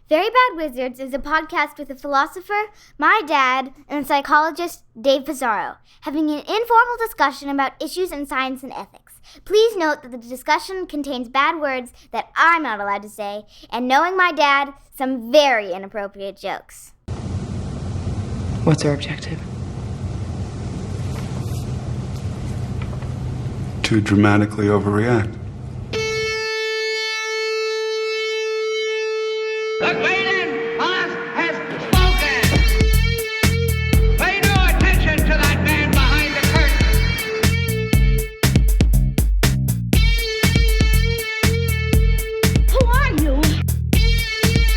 Very Bad Wizards is a podcast with a philosopher, my dad, and a psychologist, Dave Pizarro, having an informal discussion about issues in science and ethics. Please note that the discussion contains bad words that I'm not allowed to say, and knowing my dad, some very inappropriate jokes. What's our objective? To dramatically overreact. The Benicio has spoken. Pay no attention to that man behind the curtain. Who are you?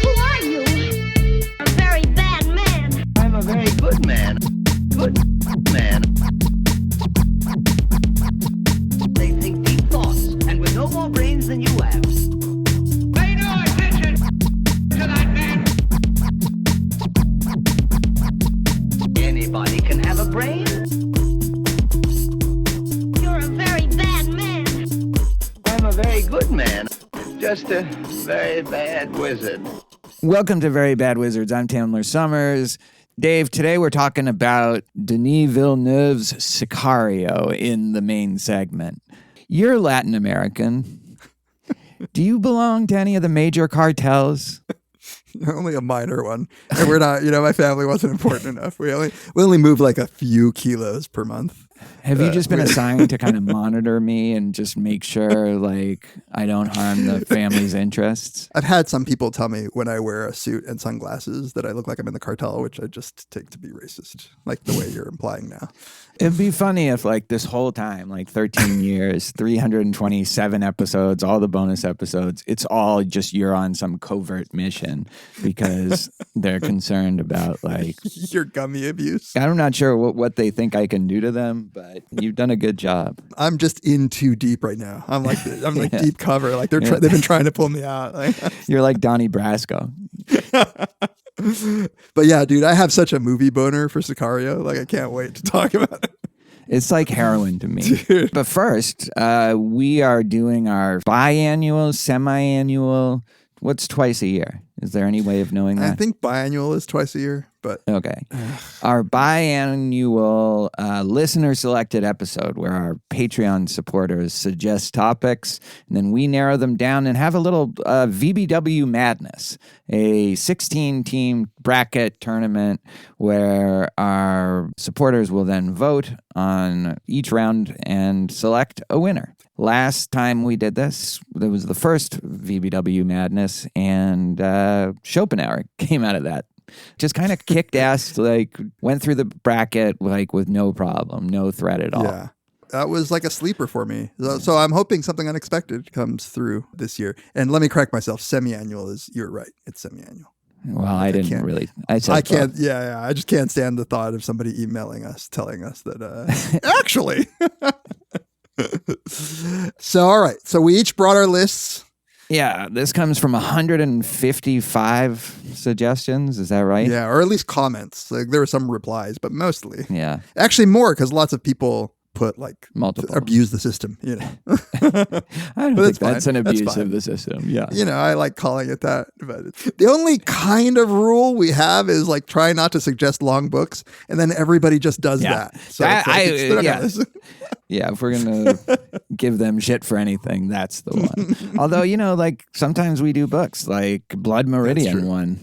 Who are you? A very bad man. I'm a very good man. Good man. They think deep thoughts, and with no more brains than you have. Pay no attention to that man. Anybody can have a brain. You're a very bad man. I'm a very good man. Just a very bad wizard. Welcome to Very Bad Wizards. I'm Tamler Summers. Dave, today we're talking about Denis Villeneuve's Sicario in the main segment. You're Latin American. Do you belong to any of the major cartels? Only a minor one. And we're not, my family wasn't important enough. We only moved like a few kilos per month. Have you just been assigned to kind of monitor me and just make sure, like, I don't harm the family's interests? I've had some people tell me when I wear a suit and sunglasses that I look like I'm in the cartel, which I just take to be racist, like the way you're implying now. It'd be funny if, like, this whole time, like 13 years, 327 episodes, all the bonus episodes, it's all just you're on some covert mission because they're concerned about, like... your gummy abuse. I'm not sure what they think I can do to them, but you've done a good job. I'm just in too deep right now. I'm like deep cover. Like they've been trying to pull me out. Like, you're like Donnie Brasco. But yeah, dude, I have such a movie boner for Sicario. Like I can't wait to talk about it. It's like heroin to me. Dude. But first, we are doing our biannual, semi-annual. What's twice a year? Is there any way of knowing that? I think biannual is twice a year, but... Okay. Our biannual listener-selected episode where our Patreon supporters suggest topics, and then we narrow them down and have a little VBW madness, a 16-team bracket tournament where our supporters will then vote on each round and select a winner. Last time we did this, it was the first VBW Madness, and Schopenhauer came out of that. Just kind of kicked ass, like, went through the bracket, like, with no problem, no threat at all. Yeah. That was like a sleeper for me. So I'm hoping something unexpected comes through this year. And let me correct myself. Semi-annual you're right. It's semi-annual. Well, I didn't really. I can't. Yeah. I just can't stand the thought of somebody emailing us, telling us that, actually... So, all right. So we each brought our lists. Yeah, this comes from 155 suggestions. Is that right? Yeah, or at least comments. Like there were some replies, but mostly. Yeah. Actually more because lots of people put like multiple abuse the system, I don't think that's an abuse of the system. Yeah. I like calling it that, but the only kind of rule we have is like try not to suggest long books, and then everybody just does that. So yeah, if we're gonna give them shit for anything, that's the one. Although like sometimes we do books, like Blood Meridian one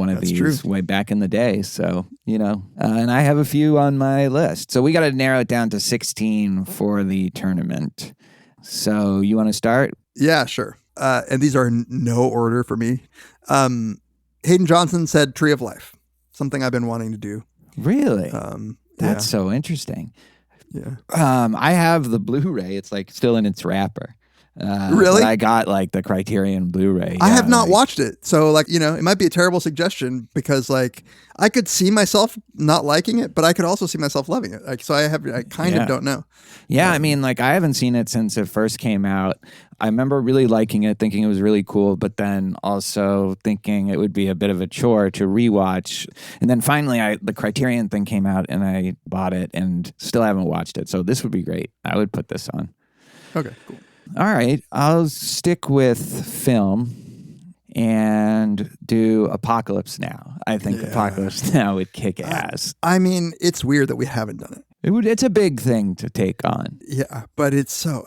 of That's these true. way back in the day. So and I have a few on my list. So we got to narrow it down to 16 for the tournament. So you want to start? Yeah, sure. And these are in no order for me. Hayden Johnson said Tree of Life, something I've been wanting to do. Really? That's so interesting. Yeah. I have the Blu-ray. It's like still in its wrapper. Really? I got like the Criterion Blu-ray. I have not watched it. So like, it might be a terrible suggestion because like I could see myself not liking it, but I could also see myself loving it. Like, so I kind of don't know. Yeah. I mean, like I haven't seen it since it first came out. I remember really liking it, thinking it was really cool, but then also thinking it would be a bit of a chore to rewatch. And then finally the Criterion thing came out and I bought it and still haven't watched it. So this would be great. I would put this on. Okay, cool. All right. I'll stick with film. and do Apocalypse Now. I think Apocalypse Now would kick ass. I mean, it's weird that we haven't done it. It's a big thing to take on. Yeah, but it's so,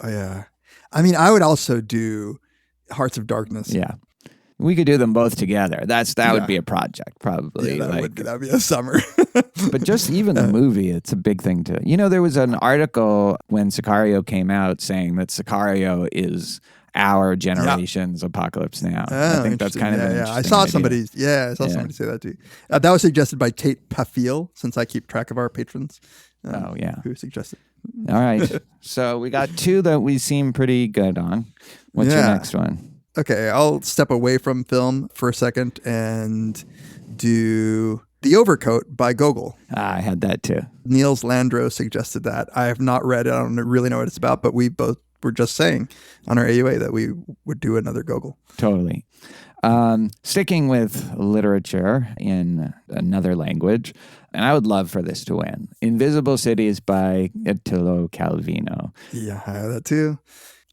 I mean, I would also do Hearts of Darkness. Yeah. We could do them both together. That would be a project, probably. Yeah, that'd be a summer. But just even the movie, it's a big thing to... there was an article when Sicario came out saying that Sicario is our generation's Apocalypse Now. Oh, I think that's kind of an interesting I saw idea. somebody say that too. That was suggested by Tate Pafiel, since I keep track of our patrons. Who suggested? All right. So we got 2 that we seem pretty good on. What's your next one? Okay, I'll step away from film for a second and do The Overcoat by Gogol. I had that too. Niels Landro suggested that. I have not read it. I don't really know what it's about, but we both were just saying on our AUA that we would do another Gogol. Totally. Sticking with literature in another language, and I would love for this to win. Invisible Cities by Italo Calvino. Yeah, I have that too.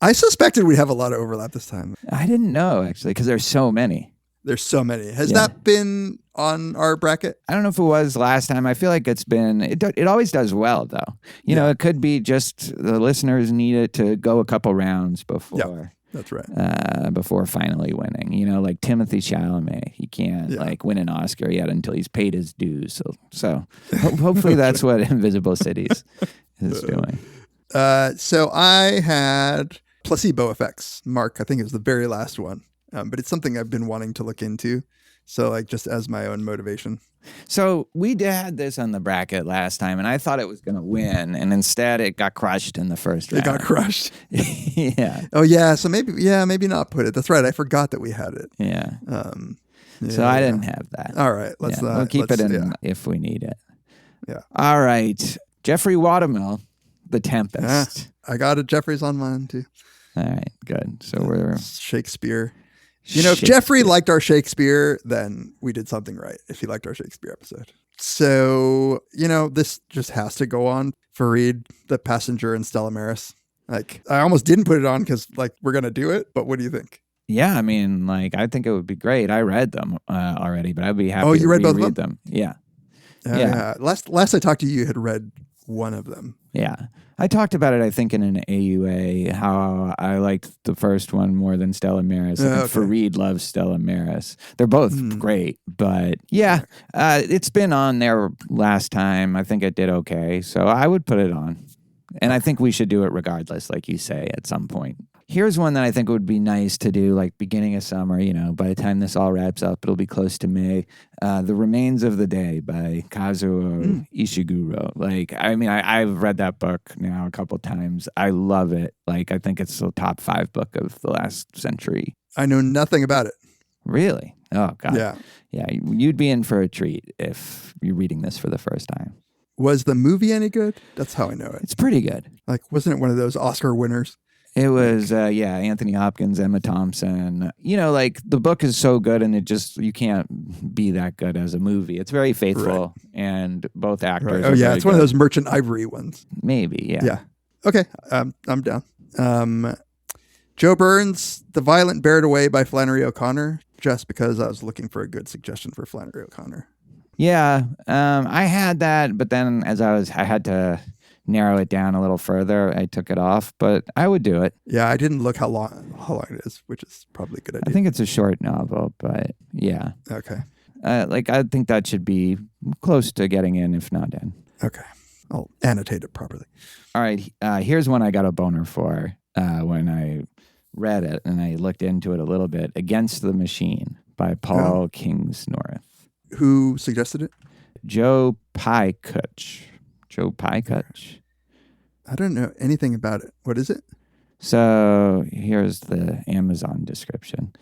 I suspected we'd have a lot of overlap this time. I didn't know, actually, because there's so many. There's so many. Has that been on our bracket? I don't know if it was last time. I feel like it's been... It always does well, though. You know, it could be just the listeners need it to go a couple rounds before... Yeah, that's right. Before finally winning. Like Timothée Chalamet. He can't win an Oscar yet until he's paid his dues. So hopefully that's what Invisible Cities is doing. So I had... Placebo Effects, Mark. I think it was the very last one. But it's something I've been wanting to look into. So just as my own motivation. So we had this on the bracket last time, and I thought it was going to win, and instead it got crushed in the first round. It got crushed. Yeah. Oh yeah. So maybe not put it. That's right. I forgot that we had it. Yeah. So I didn't have that. All right. We'll keep it in if we need it. Yeah. All right. Jeffrey Watermill, The Tempest. I got it. Jeffrey's on mine too. All right, good. So we're Shakespeare. If Jeffrey liked our Shakespeare, then we did something right. If he liked our Shakespeare episode. So, this just has to go on. Farid, The Passenger, and Stella Maris. I almost didn't put it on because we're going to do it. But what do you think? Yeah, I mean, I think it would be great. I read them already, but I'd be happy you read both reread of them? Yeah. Yeah. Last I talked to you had read one of them. Yeah. I talked about it, I think, in an AUA, how I liked the first one more than Stella Maris. And Farid loves Stella Maris. They're both great, but it's been on there last time. I think it did okay, so I would put it on. And I think we should do it regardless, like you say, at some point. Here's one that I think would be nice to do, beginning of summer, by the time this all wraps up, it'll be close to May. The Remains of the Day by Kazuo Ishiguro. I've read that book now a couple times. I love it. I think it's the top 5 book of the last century. I know nothing about it. Really? Oh, God. Yeah. Yeah, you'd be in for a treat if you're reading this for the first time. Was the movie any good? That's how I know it. It's pretty good. Wasn't it one of those Oscar winners? It was, Anthony Hopkins, Emma Thompson. The book is so good, and you can't be that good as a movie. It's very faithful, and both actors. Right. Oh, yeah, it's one of those Merchant Ivory ones. Maybe, yeah. Yeah. Okay, I'm down. Joe Burns, The Violent Bear It Away by Flannery O'Connor, just because I was looking for a good suggestion for Flannery O'Connor. Yeah, I had that, but then I had to narrow it down a little further. I took it off, but I would do it. Yeah, I didn't look how long it is, which is probably a good idea. I think it's a short novel, but yeah. Okay. I think that should be close to getting in, if not in. Okay. I'll annotate it properly. All right. Here's one I got a boner for when I read it and I looked into it a little bit. Against the Machine by Paul Kingsnorth. Who suggested it? Joe Pykuch. I don't know anything about it. What is it? So here's the Amazon description.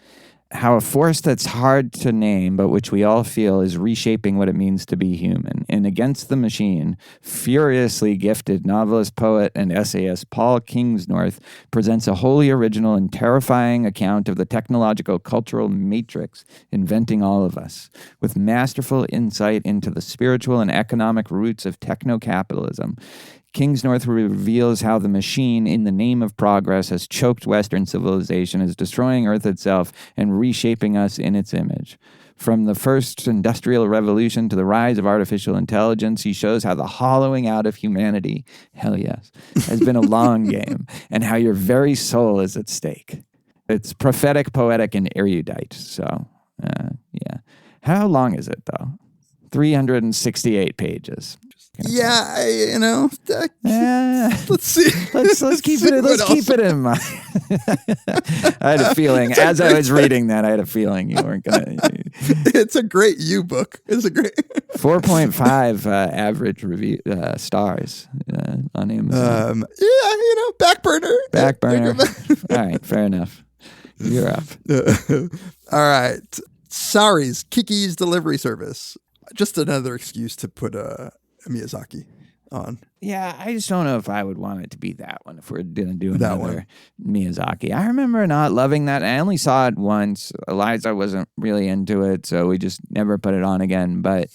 How a force that's hard to name, but which we all feel is reshaping what it means to be human. in Against the Machine, furiously gifted novelist, poet, and essayist Paul Kingsnorth presents a wholly original and terrifying account of the technological cultural matrix inventing all of us, with masterful insight into the spiritual and economic roots of techno-capitalism. Kingsnorth reveals how the machine, in the name of progress, has choked Western civilization, is destroying Earth itself, and reshaping us in its image. From the first industrial revolution to the rise of artificial intelligence, he shows how the hollowing out of humanity, hell yes, has been a long game, and how your very soul is at stake. It's prophetic, poetic, and erudite. So, yeah. How long is it, though? 368 pages. Yeah, let's see. Let's keep it in mind. I had a feeling as I was reading that, I had a feeling you weren't gonna. It's a great book. It's a great 4.5 average review stars on Amazon. Back burner. All right, fair enough. You're up. All right, Sari's Kiki's Delivery Service. Just another excuse to put a Miyazaki on. Yeah, I just don't know if I would want it to be that one if we're going to do another Miyazaki. I remember not loving that. I only saw it once. Eliza wasn't really into it, so we just never put it on again. But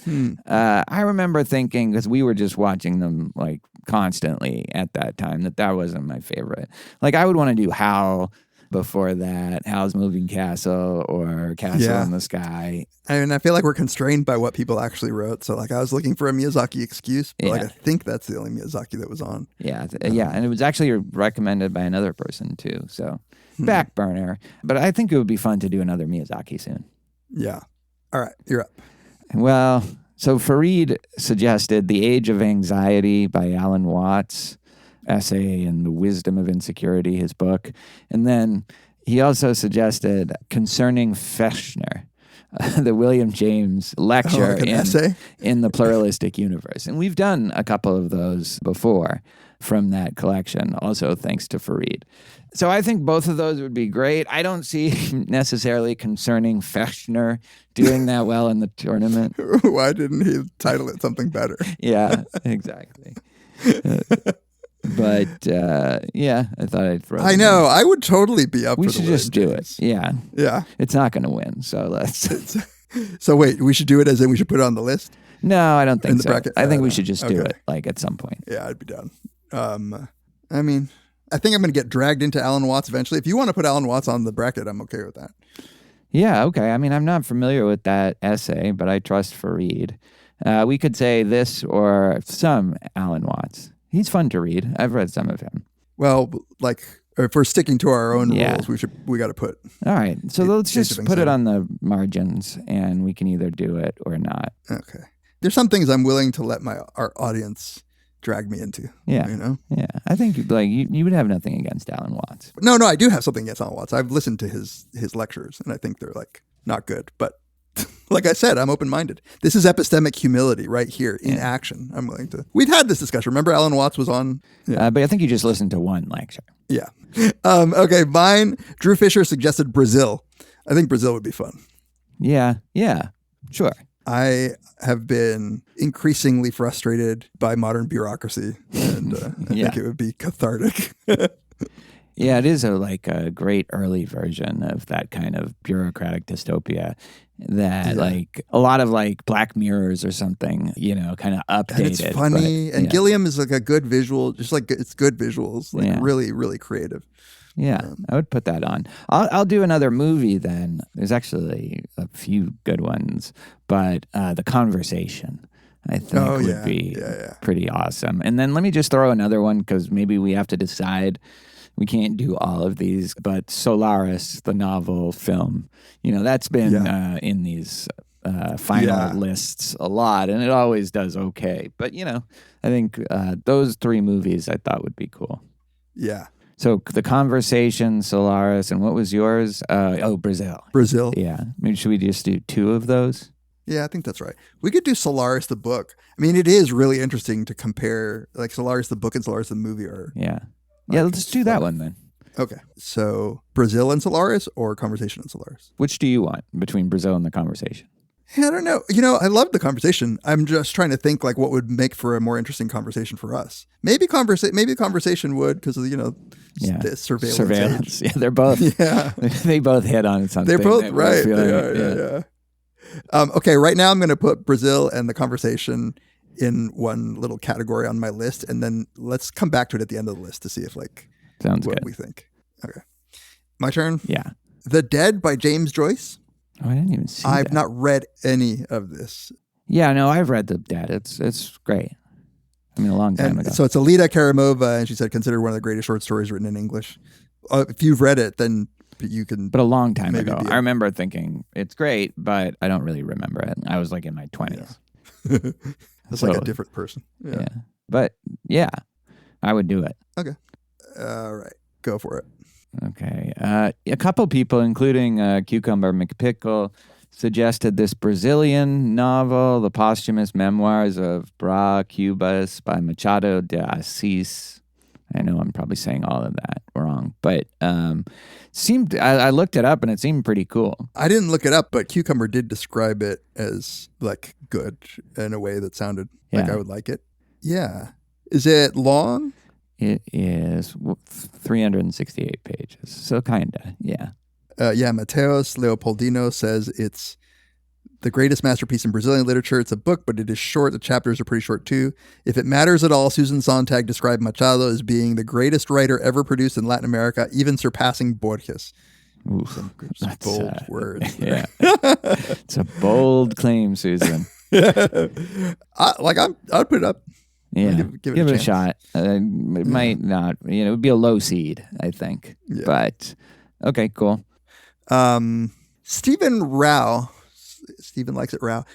I remember thinking, because we were just watching them like constantly at that time, that wasn't my favorite. Like I would want to do Howl before that, Howl's Moving Castle or Castle in the Sky. I mean, I feel like we're constrained by what people actually wrote. So like I was looking for a Miyazaki excuse, but like I think that's the only Miyazaki that was on. Yeah. And it was actually recommended by another person too. So back burner. But I think it would be fun to do another Miyazaki soon. Yeah. All right. You're up. Well, so Fareed suggested The Age of Anxiety by Alan Watts. Essay and the Wisdom of Insecurity, his book. And then he also suggested Concerning Fechner, the William James lecture in the Pluralistic Universe. And we've done a couple of those before from that collection, also thanks to Fareed. So I think both of those would be great. I don't see necessarily Concerning Fechner doing that well in the tournament. Why didn't he title it something better? Yeah, exactly. But I thought I'd throw. I know. I would totally be up. We for should the just do it. Yeah. It's not going to win, so let's. So wait, we should do it as in we should put it on the list. No, I don't think in the so. bracket? I think we should just do it like at some point. Yeah, I'd be down. I mean, I think I'm going to get dragged into Alan Watts eventually. If you want to put Alan Watts on the bracket, I'm okay with that. Yeah. Okay. I mean, I'm not familiar with that essay, but I trust Fareed. We could say this or some Alan Watts. He's fun to read. I've read some of him. Well, like if we're sticking to our own rules, we got to put. All right. So let's just put it on the margins and we can either do it or not. Okay. There's some things I'm willing to let our audience drag me into. Yeah. Yeah. I think like you would have nothing against Alan Watts. No, I do have something against Alan Watts. I've listened to his lectures and I think they're like not good, but like I said, I'm open-minded. This is epistemic humility right here in action. I'm willing to. We've had this discussion. Remember Alan Watts was on? Yeah. But I think you just listened to one lecture. Yeah. Okay. Mine, Drew Fisher suggested Brazil. I think Brazil would be fun. Yeah. Yeah. Sure. I have been increasingly frustrated by modern bureaucracy, and I think it would be cathartic. Yeah, it is a great early version of that kind of bureaucratic dystopia that like a lot of like Black Mirrors or something, kind of updated. And it's funny. And Gilliam is like a good visual, just like it's good visuals, really, really creative. Yeah, I would put that on. I'll do another movie then. There's actually a few good ones, but The Conversation I think would be pretty awesome. And then let me just throw another one because maybe we have to decide. We can't do all of these, but Solaris, the novel film, that's been in these final lists a lot, and it always does okay. But, I think those three movies I thought would be cool. Yeah. So The Conversation, Solaris, and what was yours? Brazil. Brazil. Yeah. Maybe should we just do two of those? Yeah, I think that's right. We could do Solaris the book. I mean, it is really interesting to compare, like Solaris the book and Solaris the movie are. Yeah. Yeah, let's do that one then. Okay. So Brazil and Solaris or Conversation and Solaris? Which do you want between Brazil and The Conversation? I don't know. I love the conversation. I'm just trying to think like what would make for a more interesting conversation for us. Maybe conversation would because of the surveillance. Yeah, they're both. Yeah, they both hit on something. They're both right. Yeah. Okay, right now I'm going to put Brazil and the conversation in one little category on my list, and then let's come back to it at the end of the list to see if sounds what good. we think. Okay, my turn. Yeah, The Dead by James Joyce. Oh, I didn't even see. I've not read any of this. Yeah, no, I've read The Dead. It's great. I mean, a long time ago. So it's Alida Karimova, and she said considered one of the greatest short stories written in English. If you've read it, then you can. But a long time ago, I remember thinking it's great, but I don't really remember it. I was like in my 20s. Yeah. That's like a different person. Yeah. But yeah, I would do it. Okay. All right. Go for it. Okay. A couple people, including Cucumber McPickle, suggested this Brazilian novel, The Posthumous Memoirs of Bra Cubas by Machado de Assis. I know I'm probably saying all of that wrong, but I looked it up and it seemed pretty cool. I didn't look it up, but Cucumber did describe it as like good in a way that sounded like I would like it. Yeah. Is it long? It is 368 pages. So kinda, yeah. Mateus Leopoldino says it's the greatest masterpiece in Brazilian literature. It's a book, but it is short. The chapters are pretty short too. If it matters at all, Susan Sontag described Machado as being the greatest writer ever produced in Latin America, even surpassing Borges. Ooh, that's bold words. Yeah. It's a bold claim, Susan. I'd put it up. Yeah, give it a shot. It might not, it would be a low seed, I think. Yeah. But okay, cool. Stephen likes it Rao,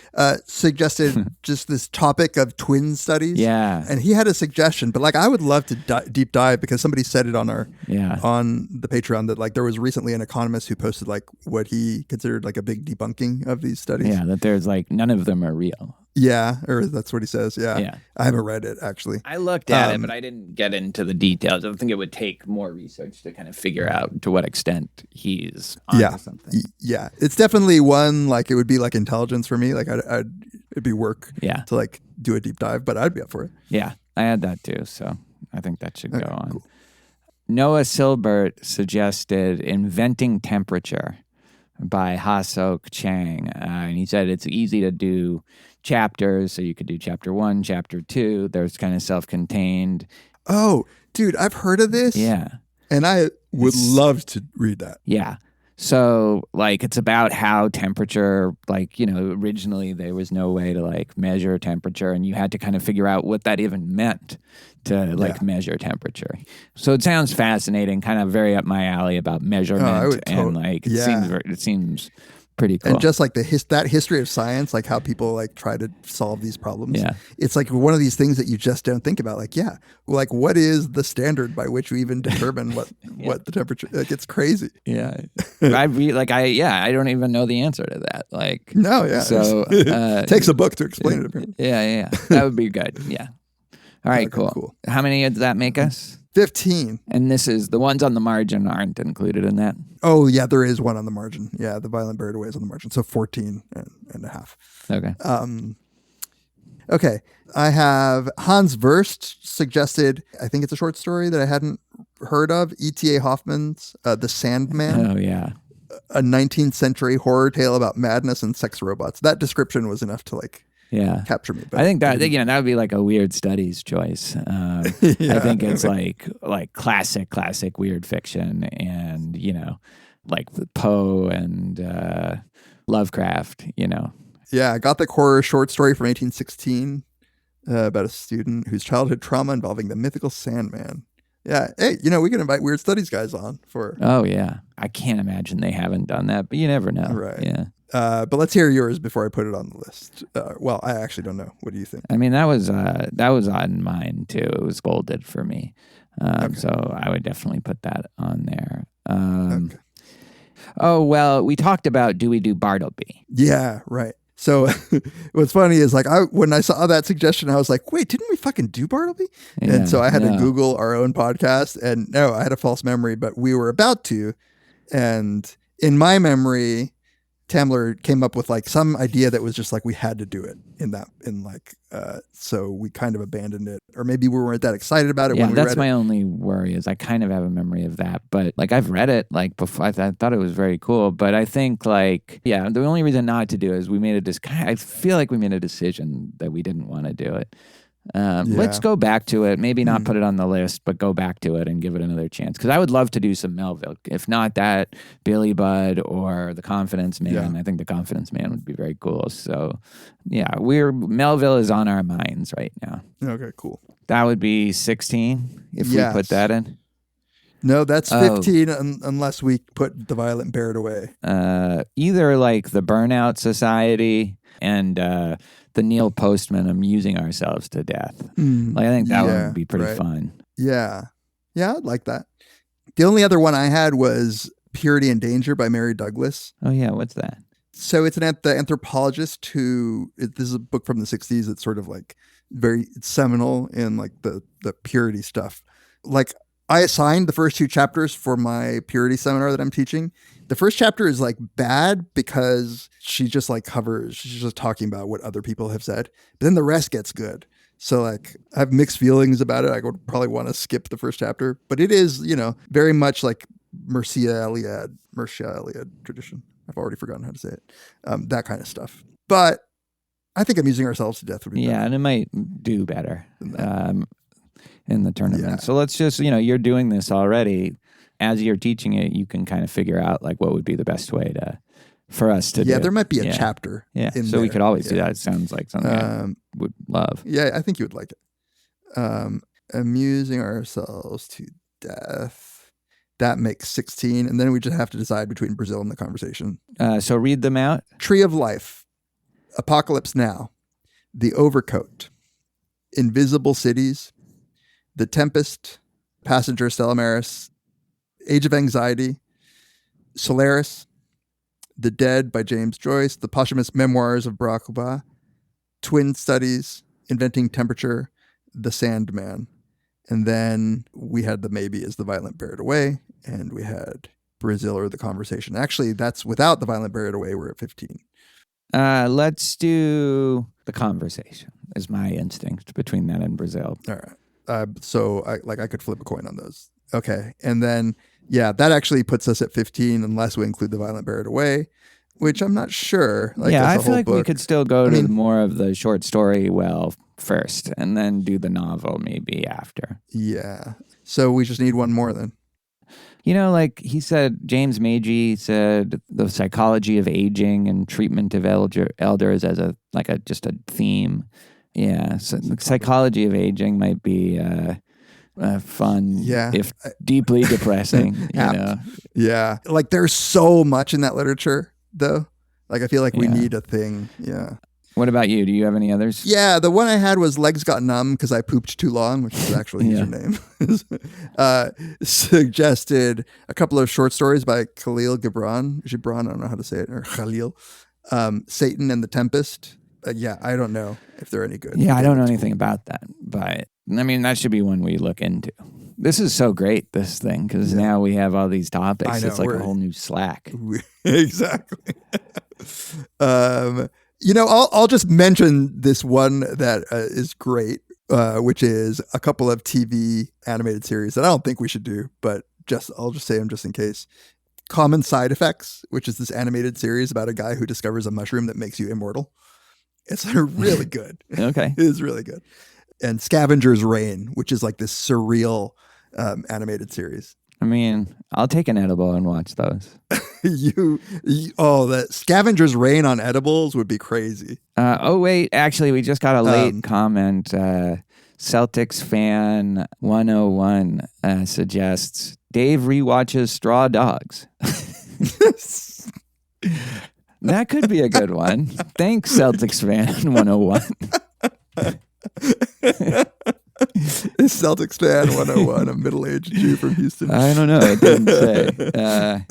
suggested just this topic of twin studies. Yeah. And he had a suggestion, but I would love to deep dive because somebody said it on on the Patreon that there was recently an economist who posted what he considered a big debunking of these studies. Yeah, that there's none of them are real. Yeah, or that's what he says. Yeah. I haven't read it actually. I looked at it, but I didn't get into the details. I think it would take more research to kind of figure out to what extent he's onto something. Yeah, it's definitely one it would be intelligence for me. It'd be work. Yeah. To do a deep dive, but I'd be up for it. Yeah, I had that too, so I think that should go on. Cool. Noah Silbert suggested Inventing Temperature by Ha-Sok Chang, and he said it's easy to do chapters, so you could do chapter 1, chapter 2. There's kind of self-contained. Oh, dude, I've heard of this. Yeah. And I would love to read that. Yeah. So, it's about how temperature, originally there was no way to, measure temperature, and you had to kind of figure out what that even meant to, measure temperature. So it sounds fascinating, kind of very up my alley about measurement, it seems pretty cool. And just that history of science, how people try to solve these problems. Yeah. It's one of these things that you just don't think about. What is the standard by which we even determine what the temperature? It's crazy. Yeah. I don't even know the answer to that. No, yeah. So it takes a book to explain it. Apparently. Yeah. That would be good. Yeah. All right, cool. How many does that make us? 15. And this is the ones on the margin aren't included in that? Oh, yeah, there is one on the margin. Yeah, The Violent Buried Away is on the margin. So 14 and a half. Okay. Okay. I have Hans Wurst suggested, I think it's a short story that I hadn't heard of, E.T.A. Hoffman's The Sandman. Oh, yeah. A 19th century horror tale about madness and sex robots. That description was enough to capture me. But I think that would be a weird studies choice. I think it's classic weird fiction, and Poe and Lovecraft. Yeah, Gothic horror short story from 1816 about a student whose childhood trauma involving the mythical Sandman. Yeah, hey, we can invite weird studies guys on for. Oh yeah, I can't imagine they haven't done that, but you never know. Right. Yeah. But let's hear yours before I put it on the list. Well, I actually don't know. What do you think? I mean, that was on mine too. It was bolded for me, so I would definitely put that on there. Okay. Oh well, we talked about do we do Bartleby? Yeah, right. So what's funny is when I saw that suggestion, I was like, wait, didn't we fucking do Bartleby? Yeah, and so I had to Google our own podcast, and no, I had a false memory, but we were about to. And in my memory, Tamler came up with like some idea that was just like we had to do it so we kind of abandoned it, or maybe we weren't that excited about it when we read it. That's my only worry is I kind of have a memory of that, but like I've read it like before. I thought it was very cool, but I think like the only reason not to do it is I feel like we made a decision that we didn't want to do it. Let's go back to it. Maybe not put it on the list, but go back to it and give it another chance. Because I would love to do some Melville. If not that, Billy Budd or The Confidence Man. Yeah. I think The Confidence Man would be very cool. So, Melville is on our minds right now. Okay, cool. That would be 16 if we put that in. No, that's 15 unless we put The Violent Bear It Away. Either like The Burnout Society and the Neil Postman amusing ourselves to death. Like I think that one would be pretty fun. Yeah. Yeah, I'd like that. The only other one I had was Purity and Danger by Mary Douglas. Oh yeah, what's that? So it's the anthropologist this is a book from the 60s. It's sort of like very seminal in like the purity stuff. Like I assigned the first 2 chapters for my purity seminar that I'm teaching. The first chapter is like bad because she's just talking about what other people have said. But then the rest gets good. So like I have mixed feelings about it. I would probably want to skip the first chapter, but it is, very much like Mircea Eliade tradition. I've already forgotten how to say it. That kind of stuff. But I think Amusing Ourselves to Death would be better. And it might do better in the tournament. Yeah. So let's just, you're doing this already. As you're teaching it, you can kind of figure out like what would be the best way for us to do. Yeah, there might be a chapter. Yeah, so we could always do that. It sounds like something I would love. Yeah, I think you would like it. Amusing Ourselves to Death. That makes 16. And then we just have to decide between Brazil and The Conversation. So read them out. Tree of Life. Apocalypse Now. The Overcoat. Invisible Cities. The Tempest. Passenger Stella Maris. Age of Anxiety, Solaris, The Dead by James Joyce, The Posthumous Memoirs of Barack Obama, Twin Studies, Inventing Temperature, The Sandman. And then we had the maybe is The Violent Bear It Away, and we had Brazil or The Conversation. Actually, that's without The Violent Bear It Away, we're at 15. Let's do The Conversation is my instinct between that and Brazil. All right. So I could flip a coin on those. Okay. And then, that actually puts us at 15 unless we include The Violent Bear It Away, which I'm not sure. I feel like we could still go to more of the short story first and then do the novel maybe after. Yeah. So we just need one more then. Like he said, James Magee said the psychology of aging and treatment of elders as just a theme. Yeah. So the psychology of aging might be fun, if deeply depressing. Yeah, like there's so much in that literature, though. Like I feel like we need a thing. Yeah. What about you? Do you have any others? Yeah, the one I had was Legs Got Numb because I pooped too long, which is actually his name. Suggested a couple of short stories by Khalil Gibran. I don't know how to say it, or Khalil. Satan and the Tempest. I don't know if they're any good. Yeah, I don't know anything about that, but that should be one we look into. This is so great, this thing, because now we have all these topics. I know, it's like a whole new Slack. Exactly. I'll just mention this one that is great, which is a couple of TV animated series that I don't think we should do, but I'll just say them just in case. Common Side Effects, which is this animated series about a guy who discovers a mushroom that makes you immortal. It's really good. Okay. It is really good. And Scavenger's Reign, which is like this surreal animated series. I'll take an edible and watch those. That Scavenger's Reign on edibles would be crazy. Wait, actually, we just got a late comment. Celtics fan 101 suggests Dave rewatches Straw Dogs. That could be a good one. Thanks, Celtics fan 101. Is Celtics fan 101 a middle-aged Jew from Houston? I don't know. It didn't say.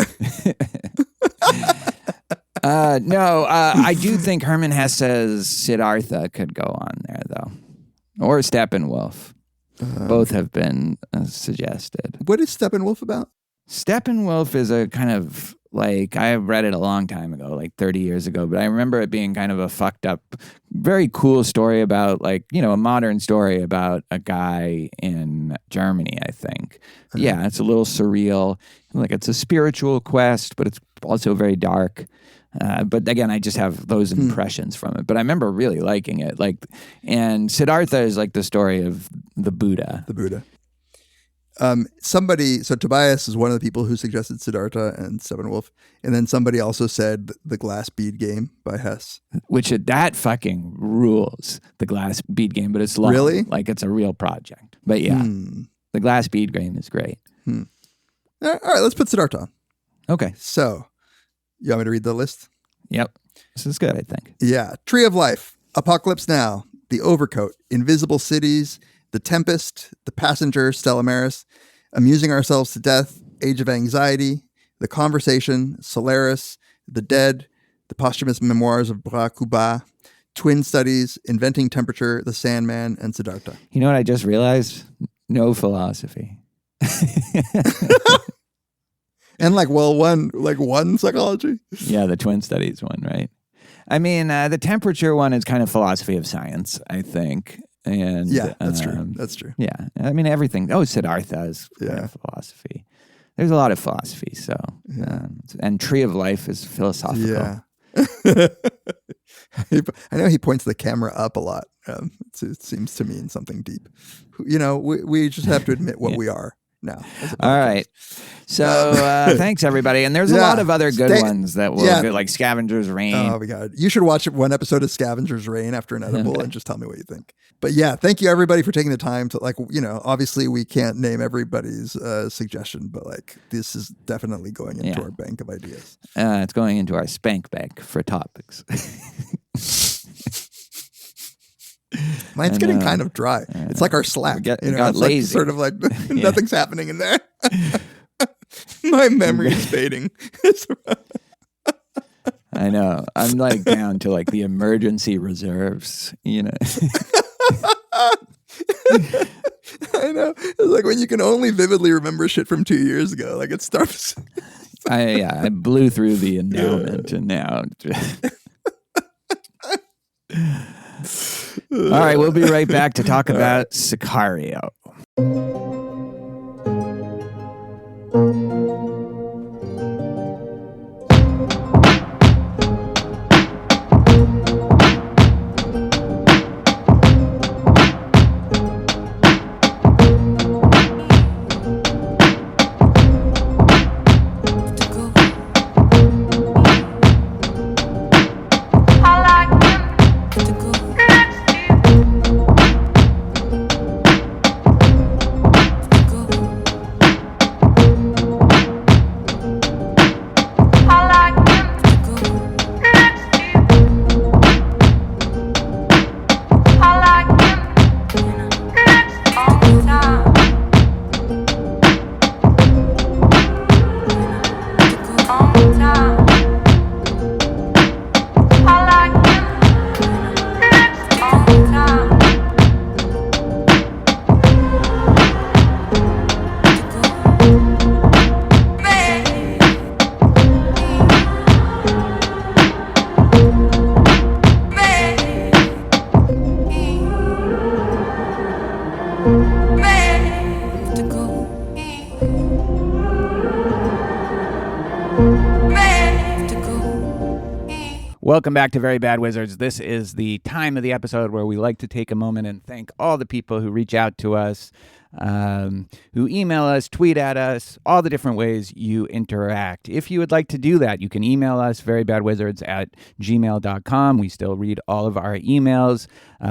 No, I do think Herman Hesse's Siddhartha could go on there, though. Or Steppenwolf. Both have been suggested. What is Steppenwolf about? Steppenwolf is a kind of Like, I read it a long time ago, like 30 years ago, but I remember it being kind of a fucked up, very cool story about, like, you know, a modern story about a guy in Germany, I think. Yeah, it's a little surreal. Like, it's a spiritual quest, but it's also very dark. But again, I just have those impressions from it. But I remember really liking it. Like, and Siddhartha is like the story of the Buddha. The Buddha. So Tobias is one of the people who suggested Siddhartha and Steppenwolf, and then somebody also said the Glass Bead Game by Hess, That fucking rules, the Glass Bead Game, but it's long. Really? Like, it's a real project. But yeah, the Glass Bead Game is great. All right, let's put Siddhartha on. Okay. So, you want me to read the list? Yep. This is good, I think. Yeah. Tree of Life, Apocalypse Now, The Overcoat, Invisible Cities, The Tempest, The Passenger, Stella Maris, Amusing Ourselves to Death, Age of Anxiety, The Conversation, Solaris, The Dead, The Posthumous Memoirs of Bras Kuba, Twin Studies, Inventing Temperature, The Sandman, and Siddhartha. You know what I just realized? No philosophy. And one psychology? Yeah, the Twin Studies one, right? I mean, the temperature one is kind of philosophy of science, I think. And yeah, that's true. That's true. Yeah. I mean, everything. Oh, Siddhartha is kind of philosophy. There's a lot of philosophy. So, and Tree of Life is philosophical. Yeah. I know he points the camera up a lot. It seems to mean something deep. You know, we just have to admit what we are now. All right. So thanks, everybody. And there's a lot of other good ones that will go, like Scavenger's Reign. Oh, my God. You should watch one episode of Scavenger's Reign after an edible and just tell me what you think. But yeah, thank you, everybody, for taking the time to, like, you know, obviously we can't name everybody's suggestion, but, like, this is definitely going into our bank of ideas. It's going into our spank bank for topics. Mine's getting kind of dry. It's like our Slack. Got it's lazy. Like, sort of like nothing's happening in there. My memory is fading. I know. I'm like down to like the emergency reserves, you know. I know. It's like when you can only vividly remember shit from 2 years ago. Like it starts. I blew through the endowment and now. All right, we'll be right back to talk about Sicario. Welcome back to Very Bad Wizards. This is the time of the episode where we like to take a moment and thank all the people who reach out to us, who email us, tweet at us, all the different ways you interact. If you would like to do that, you can email us, verybadwizards@gmail.com. We still read all of our emails.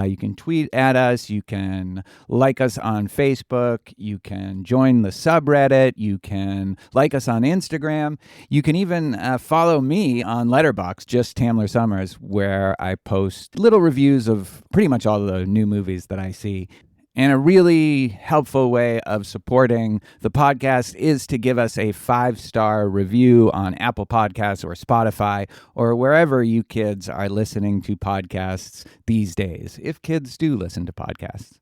You can tweet at us. You can like us on Facebook. You can join the subreddit. You can like us on Instagram. You can even follow me on Letterboxd, just Tamler Summers, where I post little reviews of pretty much all the new movies that I see. And a really helpful way of supporting the podcast is to give us a 5-star review on Apple Podcasts or Spotify or wherever you kids are listening to podcasts these days, if kids do listen to podcasts.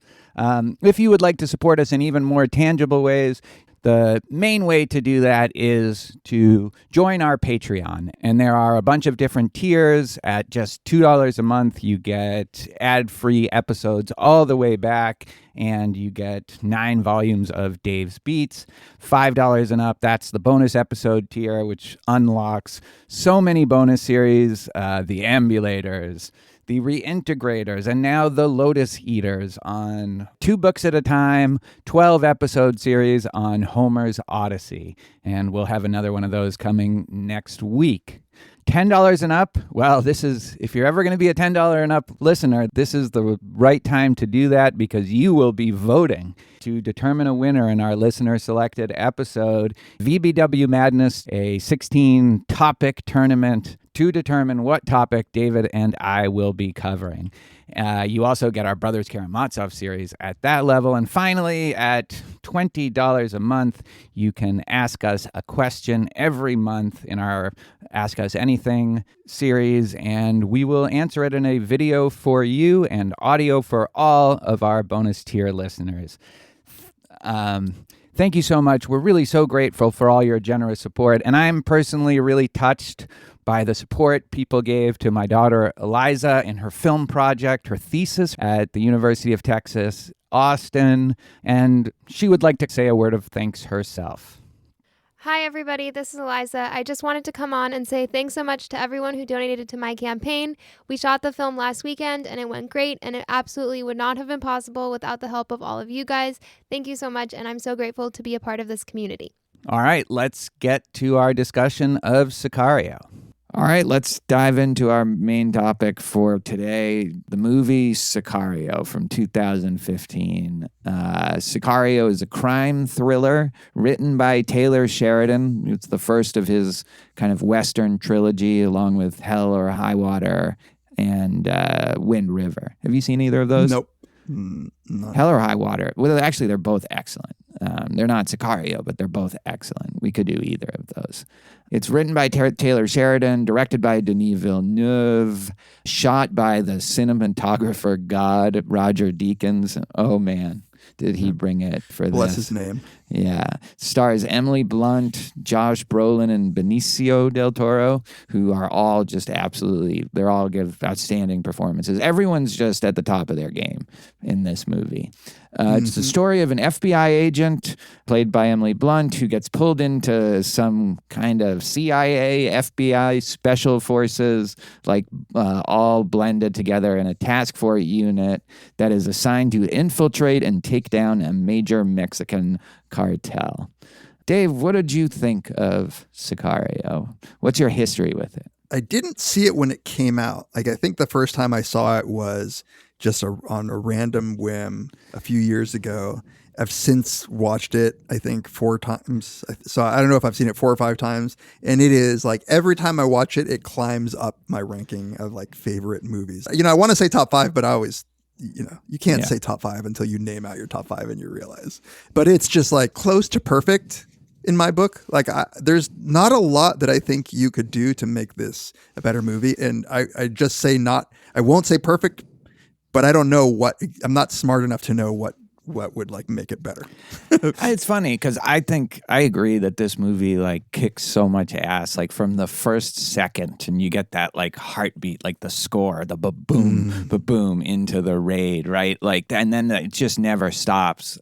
If you would like to support us in even more tangible ways, The main way to do that is to join our Patreon. And there are a bunch of different tiers. At just $2 a month, you get ad-free episodes all the way back, and you get 9 volumes of Dave's Beats. $5 and up, that's the bonus episode tier, which unlocks so many bonus series, the Ambulators, the Reintegrators, and now the Lotus Eaters on 2 books at a time, 12 episode series on Homer's Odyssey. And we'll have another one of those coming next week. $10 and up, well, this is, if you're ever going to be a $10 and up listener, this is the right time to do that, because you will be voting to determine a winner in our listener selected episode, VBW Madness, a 16-topic tournament to determine what topic David and I will be covering. You also get our Brothers Karamazov series at that level. And finally, at $20 a month, you can ask us a question every month in our Ask Us Anything series, and we will answer it in a video for you and audio for all of our bonus tier listeners. Thank you so much. We're really so grateful for all your generous support, and I'm personally really touched by the support people gave to my daughter Eliza in her film project, her thesis at the University of Texas, Austin, and she would like to say a word of thanks herself. Hi, everybody. This is Eliza. I just wanted to come on and say thanks so much to everyone who donated to my campaign. We shot the film last weekend, and it went great, and it absolutely would not have been possible without the help of all of you guys. Thank you so much, and I'm so grateful to be a part of this community. All right, let's get to our discussion of Sicario. All right, let's dive into our main topic for today, the movie Sicario from 2015. Sicario is a crime thriller written by Taylor Sheridan. It's the first of his kind of Western trilogy, along with Hell or High Water and Wind River. Have you seen either of those? Nope. Hell or High Water. Well, actually, they're both excellent. They're not Sicario, but they're both excellent. We could do either of those. It's written by Taylor Sheridan, directed by Denis Villeneuve, shot by the cinematographer god Roger Deakins. Oh, man, did he bring it for this. Bless his name. Yeah. Stars Emily Blunt, Josh Brolin, and Benicio Del Toro, who are all just absolutely, they're all give outstanding performances. Everyone's just at the top of their game in this movie. It's the story of an FBI agent played by Emily Blunt who gets pulled into some kind of CIA, FBI special forces, like all blended together in a task force unit that is assigned to infiltrate and take down a major Mexican cartel. Dave, what did you think of Sicario? What's your history with it? I didn't see it when it came out. Like, I think the first time I saw it was just on a random whim a few years ago. I've since watched it, I think 4 times. So I don't know if I've seen it 4 or 5 times. And it is like every time I watch it, it climbs up my ranking of like favorite movies. You know, I want to say top 5, but I always, you know, you can't say top 5 until you name out your top 5 and you realize. But it's just like close to perfect in my book. Like there's not a lot that I think you could do to make this a better movie. And I just say I won't say perfect, but I don't know I'm not smart enough to know what would like make it better. It's funny because I think I agree that this movie like kicks so much ass, like from the first second, and you get that like heartbeat, like the score, the ba-boom, ba-boom into the raid, right? Like, and then it just never stops.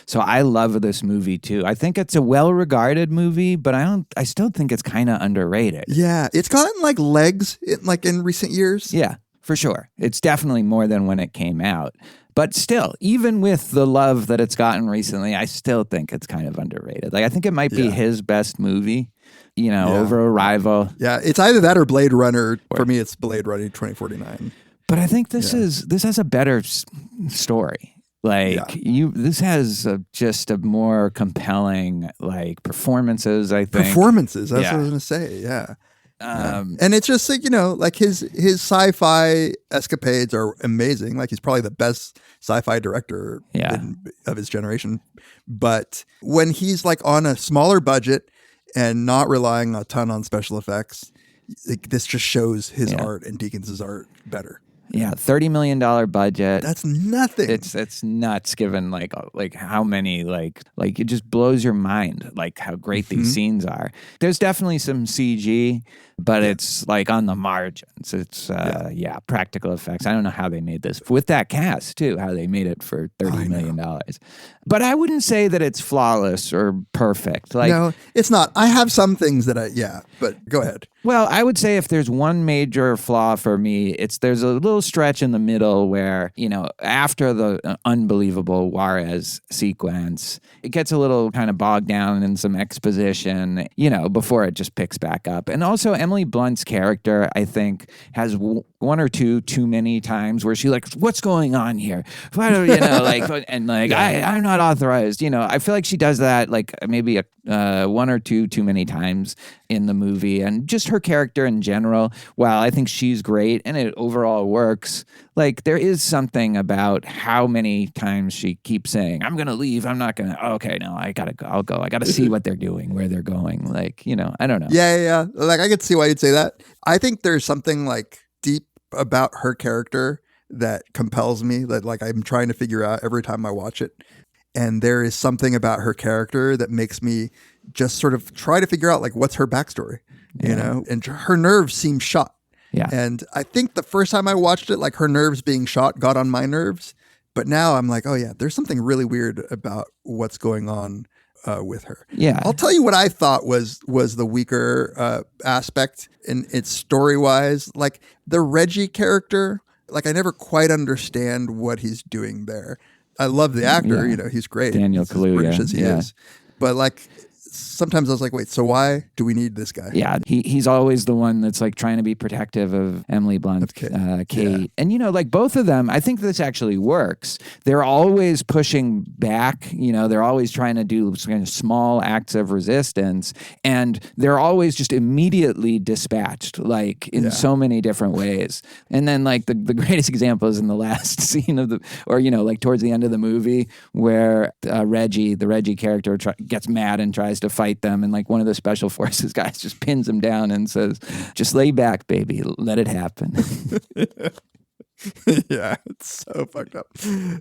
So I love this movie too. I think it's a well-regarded movie, but I still think it's kind of underrated. Yeah, it's gotten like legs in recent years. Yeah, for sure. It's definitely more than when it came out. But still, even with the love that it's gotten recently, I still think it's kind of underrated. Like, I think it might be his best movie, over Arrival. Yeah, it's either that or Blade Runner. For me, it's Blade Runner 2049. But I think this has a better story. Like this has just a more compelling like performances. I think performances. That's what I was gonna say. Yeah. And it's just like, like his sci-fi escapades are amazing. Like he's probably the best sci-fi director of his generation. But when he's like on a smaller budget and not relying a ton on special effects, this just shows his art and Deakins' art better. Yeah, $30 million budget. That's nothing. It's nuts given like how many like it just blows your mind like how great these scenes are. There's definitely some CG, but it's like on the margins. It's practical effects. I don't know how they made this with that cast too, how they made it for $30 million. But I wouldn't say that it's flawless or perfect. Like, no, it's not. I have some things that but go ahead. Well, I would say if there's one major flaw for me, there's a little stretch in the middle where, after the unbelievable Juarez sequence, it gets a little kind of bogged down in some exposition, before it just picks back up. And also Emily Blunt's character, I think, has one or two too many times where she's like, what's going on here? Why do I'm not authorized. I feel like she does that like maybe one or two too many times in the movie. And just her character in general, while I think she's great and it overall works, like there is something about how many times she keeps saying, I'm going to leave. I'm not going to. Okay, no, I got to go. I'll go. I got to see what they're doing, where they're going. Like, I don't know. Yeah. Like I could see why you'd say that. I think there's something like deep about her character that compels me, that like I'm trying to figure out every time I watch it. And there is something about her character that makes me just sort of try to figure out like what's her backstory, and her nerves seem shot. Yeah. And I think the first time I watched it, like her nerves being shot got on my nerves. But now I'm like, oh yeah, there's something really weird about what's going on with her. Yeah. I'll tell you what I thought was the weaker aspect in its story wise. Like the Reggie character, like I never quite understand what he's doing there. I love the actor, he's great. Daniel He's as British Kaluuya, as he is. But like sometimes I was like, wait, so why do we need this guy? Yeah, he's always the one that's like trying to be protective of Emily Blunt, Kate. Yeah. And like both of them, I think this actually works. They're always pushing back, they're always trying to do kind of small acts of resistance, and they're always just immediately dispatched, like in so many different ways. And then like the greatest example is in the last scene of like towards the end of the movie where the Reggie character gets mad and tries to fight them, and like one of the special forces guys just pins him down and says, just lay back, baby, let it happen. Yeah, it's so fucked up.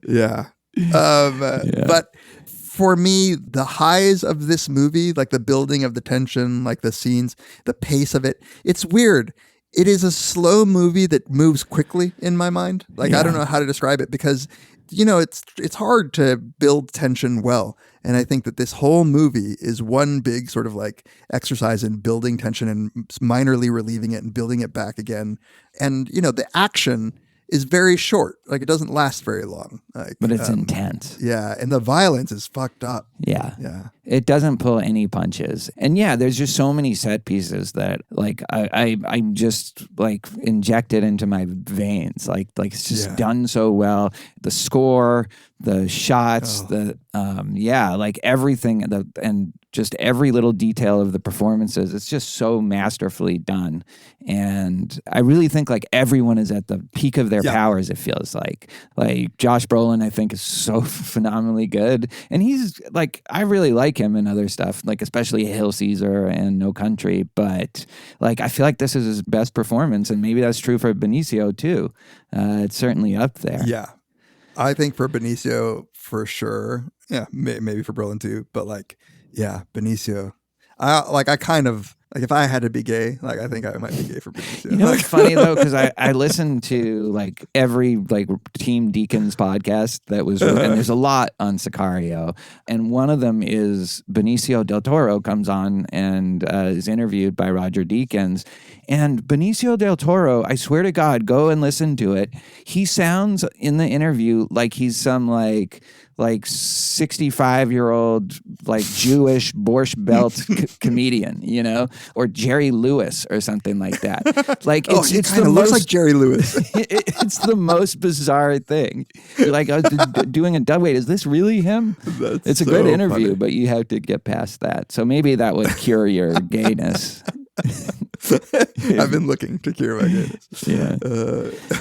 Yeah. But for me, the highs of this movie, like the building of the tension, like the scenes, the pace of it, it's weird. It is a slow movie that moves quickly in my mind. Like, I don't know how to describe it because, it's hard to build tension well. And I think that this whole movie is one big sort of like exercise in building tension and minorly relieving it and building it back again. And, the action is very short. Like it doesn't last very long. Like, but it's intense. Yeah. And the violence is fucked up. Yeah. Yeah. It doesn't pull any punches. And yeah, there's just so many set pieces that like I just like injected into my veins. Like it's just done so well. The score, the shots, like everything, and just every little detail of the performances. It's just so masterfully done. And I really think like everyone is at the peak of their powers, it feels like. Like Josh Brolin, I think, is so phenomenally good. And he's like, I really like him and other stuff, like especially Hail Caesar and No Country. But like, I feel like this is his best performance. And maybe that's true for Benicio too. It's certainly up there. Yeah. I think for Benicio, for sure. Yeah, maybe for Brolin too. But like, yeah, Benicio. I kind of like if I had to be gay, like I think I might be gay for Benicio. It's funny though because I listened to like every like Team Deakins podcast that was, and there's a lot on Sicario, and one of them is Benicio Del Toro comes on and is interviewed by Roger Deakins, and Benicio Del Toro, I swear to God, go and listen to it. He sounds in the interview like he's some like 65-year-old like Jewish Borscht Belt comedian, or Jerry Lewis or something like that. Like it's the looks like Jerry Lewis. It's the most bizarre thing. You're like, I was doing a dub. Wait, is this really him? It's a good interview, funny. But you have to get past that. So maybe that would cure your gayness. I've been looking to cure my gayness. Yeah.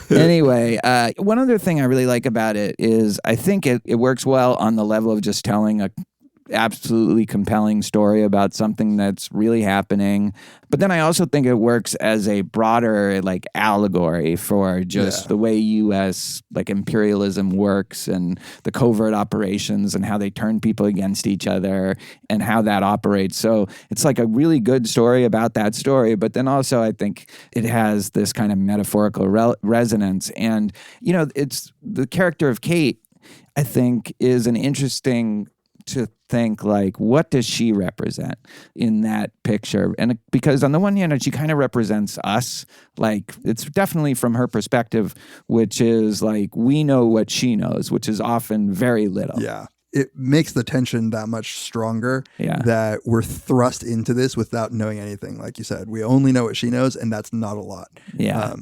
Anyway, one other thing I really like about it is I think it works well on the level of just telling a absolutely compelling story about something that's really happening. But then I also think it works as a broader like allegory for just the way U.S. like imperialism works and the covert operations and how they turn people against each other and how that operates. So it's like a really good story about that story. But then also I think it has this kind of metaphorical resonance. And, you know, it's the character of Kate, I think, is an interesting to think like, what does she represent in that picture? And because on the one hand, she kind of represents us, like it's definitely from her perspective, which is like, we know what she knows, which is often very little. Yeah. It makes the tension that much stronger that we're thrust into this without knowing anything. Like you said, we only know what she knows, and that's not a lot. Yeah.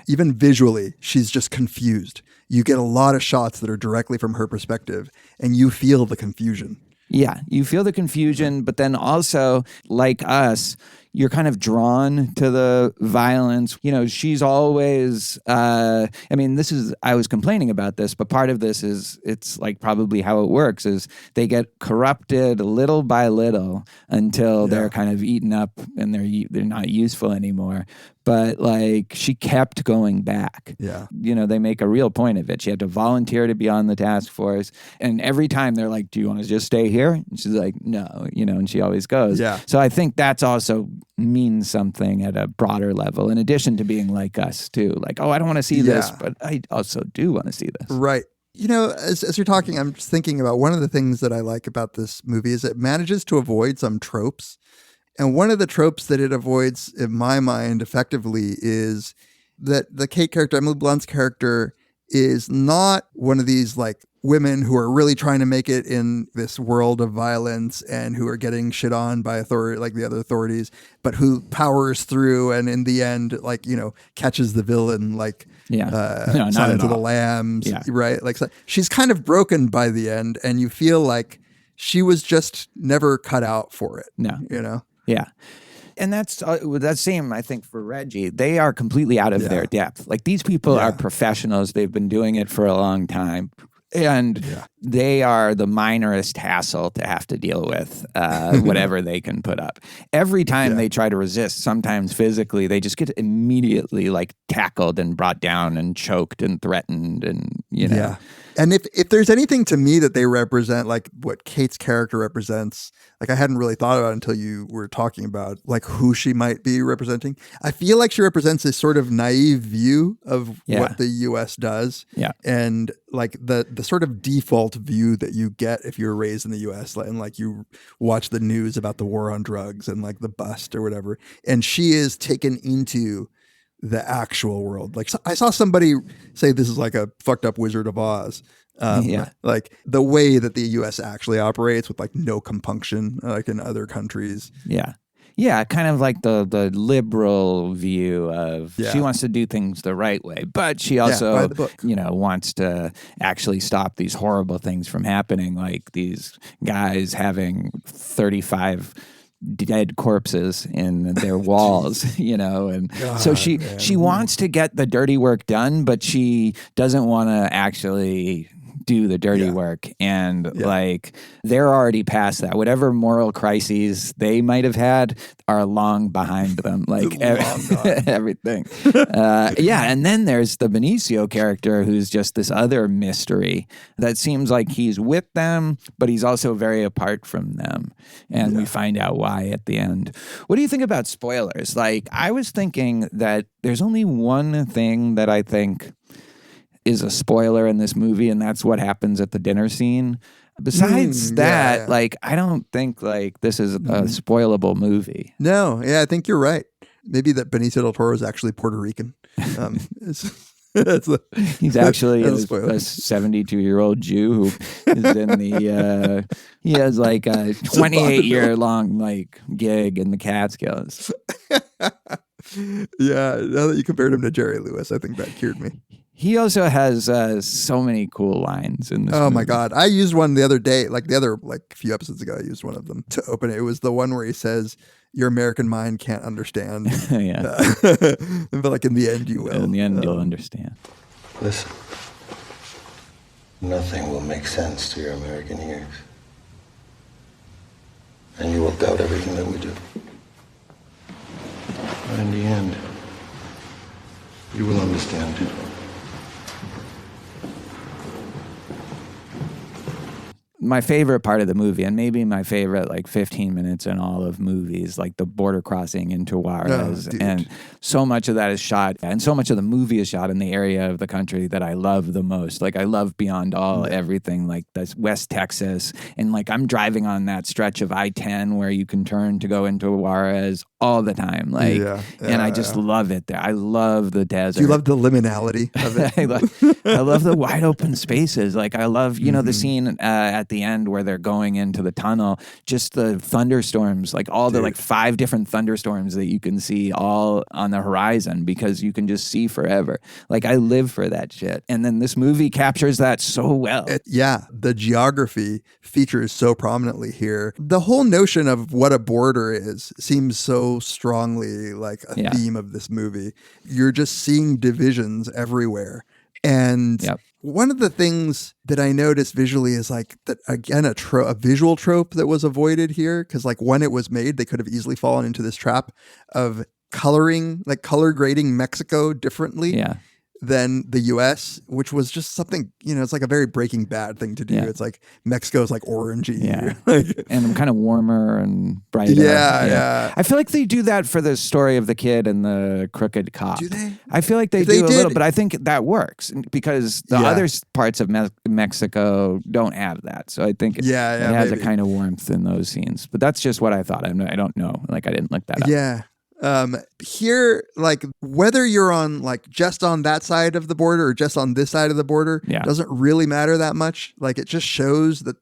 Even visually, she's just confused. You get a lot of shots that are directly from her perspective, and you feel the confusion. Yeah, you feel the confusion, but then also, like us, you're kind of drawn to the violence. You know, she's always, I was complaining about this, but part of this is, it's like probably how it works is they get corrupted little by little until they're kind of eaten up and they're not useful anymore. But like she kept going back. Yeah. You know, they make a real point of it. She had to volunteer to be on the task force. And every time they're like, do you want to just stay here? And she's like, no, you know, and she always goes. Yeah. So I think that's also means something at a broader level, in addition to being like us too. Like, oh, I don't want to see this, but I also do want to see this. Right. You know, as you're talking, I'm just thinking about one of the things that I like about this movie is it manages to avoid some tropes. And one of the tropes that it avoids, in my mind, effectively is that the Kate character, Emily Blunt's character, is not one of these like women who are really trying to make it in this world of violence and who are getting shit on by like the other authorities, but who powers through and in the end, like, you know, catches the villain, like Silence of the Lambs, right? Like, so she's kind of broken by the end, and you feel like she was just never cut out for it. No, you know. Yeah. And that's same, I think, for Reggie. They are completely out of their depth. Like, these people are professionals. They've been doing it for a long time. And they are the minorest hassle to have to deal with, whatever they can put up. Every time they try to resist, sometimes physically, they just get immediately like tackled and brought down and choked and threatened and, you know. Yeah. And if there's anything to me that they represent, like what Kate's character represents, like I hadn't really thought about it until you were talking about like who she might be representing. I feel like she represents this sort of naive view of what the U.S. does. Yeah. And like the sort of default view that you get if you're raised in the U.S. and like you watch the news about the war on drugs and like the bust or whatever. And she is taken into the actual world. Like I saw somebody say this is like a fucked up Wizard of Oz. Like the way that the U.S. actually operates with like no compunction, like in other countries. Yeah. Yeah, kind of like the liberal view of she wants to do things the right way, but she also, you know, wants to actually stop these horrible things from happening, like these guys having 35 dead corpses in their walls, you know, and so she wants to get the dirty work done, but she doesn't want to actually do the dirty work. And like they're already past that. Whatever moral crises they might have had are long behind them, like everything. And then there's the Benicio character, who's just this other mystery that seems like he's with them, but he's also very apart from them. And we find out why at the end. What do you think about spoilers? Like, I was thinking that there's only one thing that I think is a spoiler in this movie, and that's what happens at the dinner scene. Besides that, like, I don't think like this is a spoilable movie. No, I think you're right. Maybe that Benicio Del Toro is actually Puerto Rican. He's actually a 72-year-old Jew who is in the he has like a 28-year-long like gig in the Catskills. Yeah, now that you compared him to Jerry Lewis, I think that cured me. He also has so many cool lines in this movie. My God. I used one the other day, like a few episodes ago, I used one of them to open it. It was the one where he says, your American mind can't understand. But like in the end, you will. In the end, you'll understand. Listen, nothing will make sense to your American ears. And you will doubt everything that we do. But in the end, you will understand. My favorite part of the movie, and maybe my favorite 15 minutes in all of movies, like the border crossing into Juarez. And so much of that is shot, and so much of the movie is shot in the area of the country that I love the most. Like I love beyond all everything, like that's West Texas. And like I'm driving on that stretch of I-10 where you can turn to go into Juarez all the time. And I just love it there. I love the desert. Do you love the liminality of it? I love the wide open spaces. Like I love, the scene at the end where they're going into the tunnel, just the thunderstorms, like all the 5 different thunderstorms that you can see all on the horizon because you can just see forever. Like I live for that shit. And then this movie captures that so well. The geography features so prominently here. The whole notion of what a border is seems so strongly like a theme of this movie. You're just seeing divisions everywhere. And one of the things that I noticed visually is like that again a visual trope that was avoided here, because like when it was made, they could have easily fallen into this trap of color grading Mexico differently than the U.S., which was just something, it's like a very Breaking Bad thing to do. Yeah. It's like Mexico's like orangey. And kind of warmer and brighter. Yeah. I feel like they do that for the story of the kid and the crooked cop. Do they? I feel like they do a little, but I think that works because the other parts of Mexico don't have that. So I think it has a kind of warmth in those scenes. But that's just what I thought. I don't know. Like I didn't look that up. Yeah. Here, like whether you're on just on that side of the border or just on this side of the border doesn't really matter that much. Like it just shows that,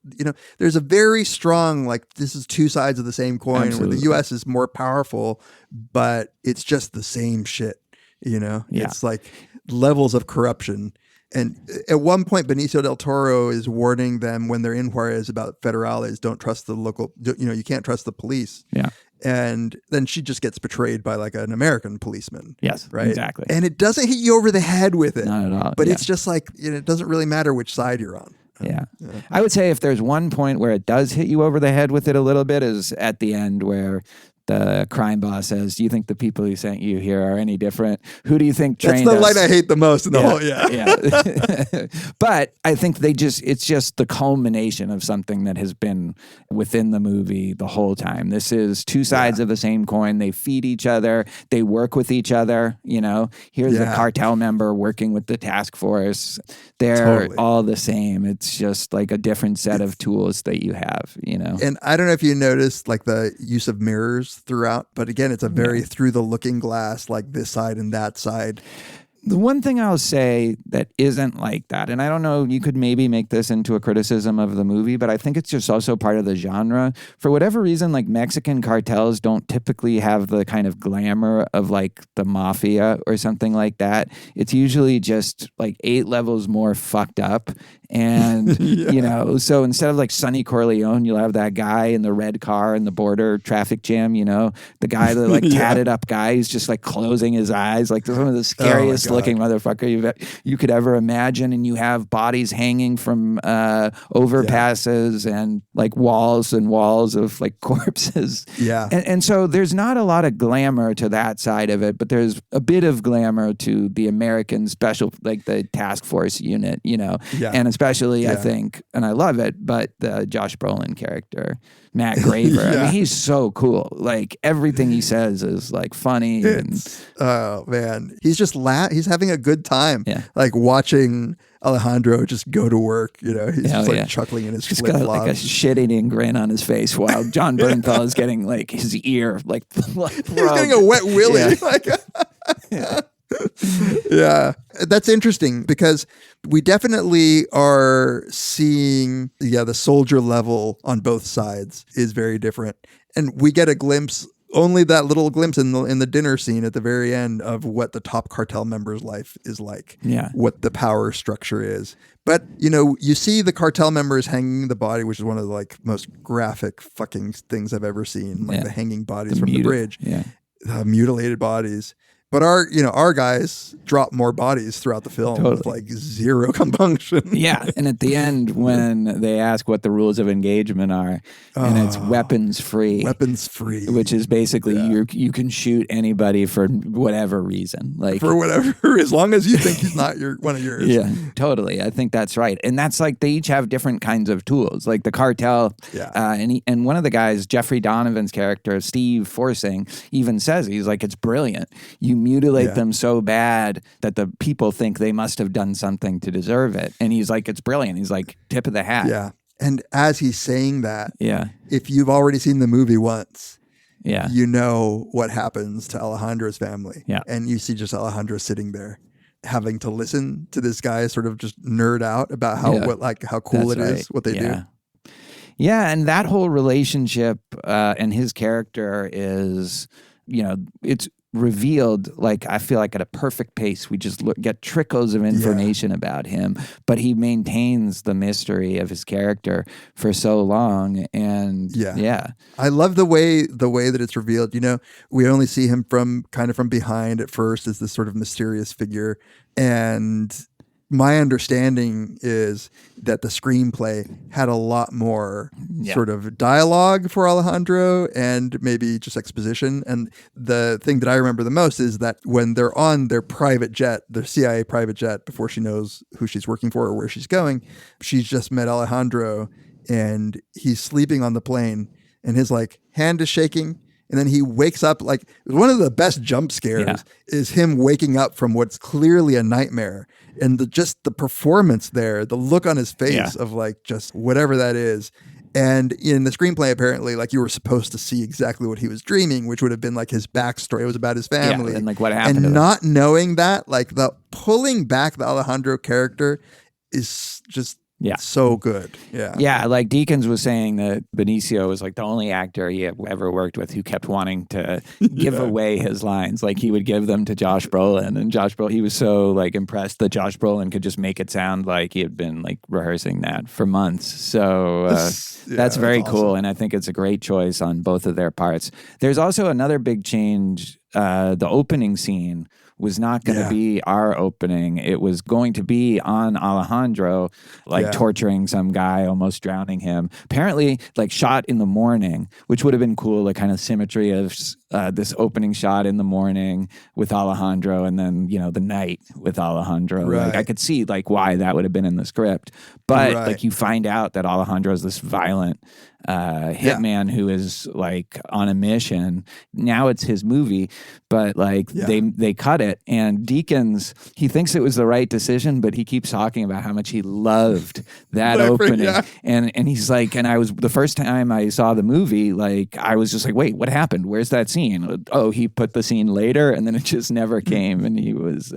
there's a very strong, this is two sides of the same coin. Absolutely. Where the US is more powerful, but it's just the same shit, It's like levels of corruption. And at one point, Benicio Del Toro is warning them when they're in Juarez about federales, don't trust the local, you can't trust the police. Yeah. And then she just gets betrayed by an American policeman. Yes, right. Exactly. And it doesn't hit you over the head with it. Not at all. But it's just it doesn't really matter which side you're on. Yeah. I would say if there's one point where it does hit you over the head with it a little bit is at the end where the crime boss says, do you think the people who sent you here are any different? Who do you think trained us? That's the line I hate the most in the whole, But I think it's just the culmination of something that has been within the movie the whole time. This is two sides of the same coin. They feed each other. They work with each other. Here's a cartel member working with the task force. They're all the same. It's just like a different set of tools that you have, And I don't know if you noticed the use of mirrors throughout, but again, it's a very through the looking glass, like this side and that side. The one thing I'll say that isn't like that, and I don't know, you could maybe make this into a criticism of the movie, but I think it's just also part of the genre. For whatever reason, Mexican cartels don't typically have the kind of glamour of the mafia or something like that. It's usually just 8 levels more fucked up. And, so instead of Sonny Corleone, you'll have that guy in the red car in the border traffic jam, the guy, the tatted up guy who's just closing his eyes, one of the scariest looking motherfucker you could ever imagine. And you have bodies hanging from overpasses and walls and walls of corpses. Yeah. And so there's not a lot of glamour to that side of it, but there's a bit of glamour to the American special, the task force unit, and especially I think, and I love it, but the Josh Brolin character, Matt Graver, I mean, he's so cool. Everything he says is funny. Oh man, he's just he's having a good time. Yeah. Watching Alejandro just go to work. He's just chuckling in his just flip-flops. got a shit-eating grin on his face while John Bernthal is getting his ear he's getting a wet willy. Yeah, that's interesting because we definitely are seeing the soldier level on both sides is very different, and we get a glimpse, only that little glimpse in the dinner scene at the very end of what the top cartel member's life is like, what the power structure is. But you see the cartel members hanging the body, which is one of the most graphic fucking things I've ever seen, the hanging bodies from the bridge, mutilated bodies. But our guys drop more bodies throughout the film with like zero compunction. Yeah, and at the end when they ask what the rules of engagement are, and it's weapons free. Weapons free. Which is basically you can shoot anybody for whatever reason. Like for whatever, as long as you think he's not one of yours. Yeah, totally. I think that's right. And that's like they each have different kinds of tools. Like the cartel, and one of the guys, Jeffrey Donovan's character, Steve Forsing, even says, he's like, it's brilliant. You mutilate them so bad that the people think they must have done something to deserve it. And he's like, it's brilliant. He's like, tip of the hat. Yeah. And as he's saying that, if you've already seen the movie once, you know what happens to Alejandro's family. Yeah. And you see just Alejandro sitting there having to listen to this guy sort of just nerd out about how cool it is, what they do. Yeah, and that whole relationship and his character is, it's revealed, like, I feel like at a perfect pace. We just get trickles of information about him, but he maintains the mystery of his character for so long. And I love the way that it's revealed. We only see him from behind at first as this sort of mysterious figure. And my understanding is that the screenplay had a lot more sort of dialogue for Alejandro and maybe just exposition. And the thing that I remember the most is that when they're on their private jet, their CIA private jet, before she knows who she's working for or where she's going, she's just met Alejandro and he's sleeping on the plane and his like hand is shaking. And then he wakes up, like, one of the best jump scares is him waking up from what's clearly a nightmare. And just the performance there, the look on his face of like just whatever that is. And in the screenplay, apparently, like, you were supposed to see exactly what he was dreaming, which would have been like his backstory. It was about his family. And like what happened. And not knowing that, like the pulling back the Alejandro character is just so good. Yeah, like Deakins was saying that Benicio was like the only actor he ever worked with who kept wanting to give away his lines. Like he would give them to Josh Brolin, and he was so like impressed that Josh Brolin could just make it sound like he had been like rehearsing that for months. So that's very cool, awesome. And I think it's a great choice on both of their parts. There's also another big change. The opening scene was not going to be our opening. It was going to be on Alejandro, like torturing some guy, almost drowning him. Apparently, like shot in the morning, which would have been cool, the kind of symmetry of this opening shot in the morning with Alejandro and then, the night with Alejandro. Right. Like I could see like why that would have been in the script. But like you find out that Alejandro is this violent hitman who is like on a mission. Now it's his movie, but like they cut it, and Deakins, he thinks it was the right decision, but he keeps talking about how much he loved that opening. And he's like, and I was, the first time I saw the movie, like I was just like, wait, what happened? Where's that scene? Oh, he put the scene later, and then it just never came, and he was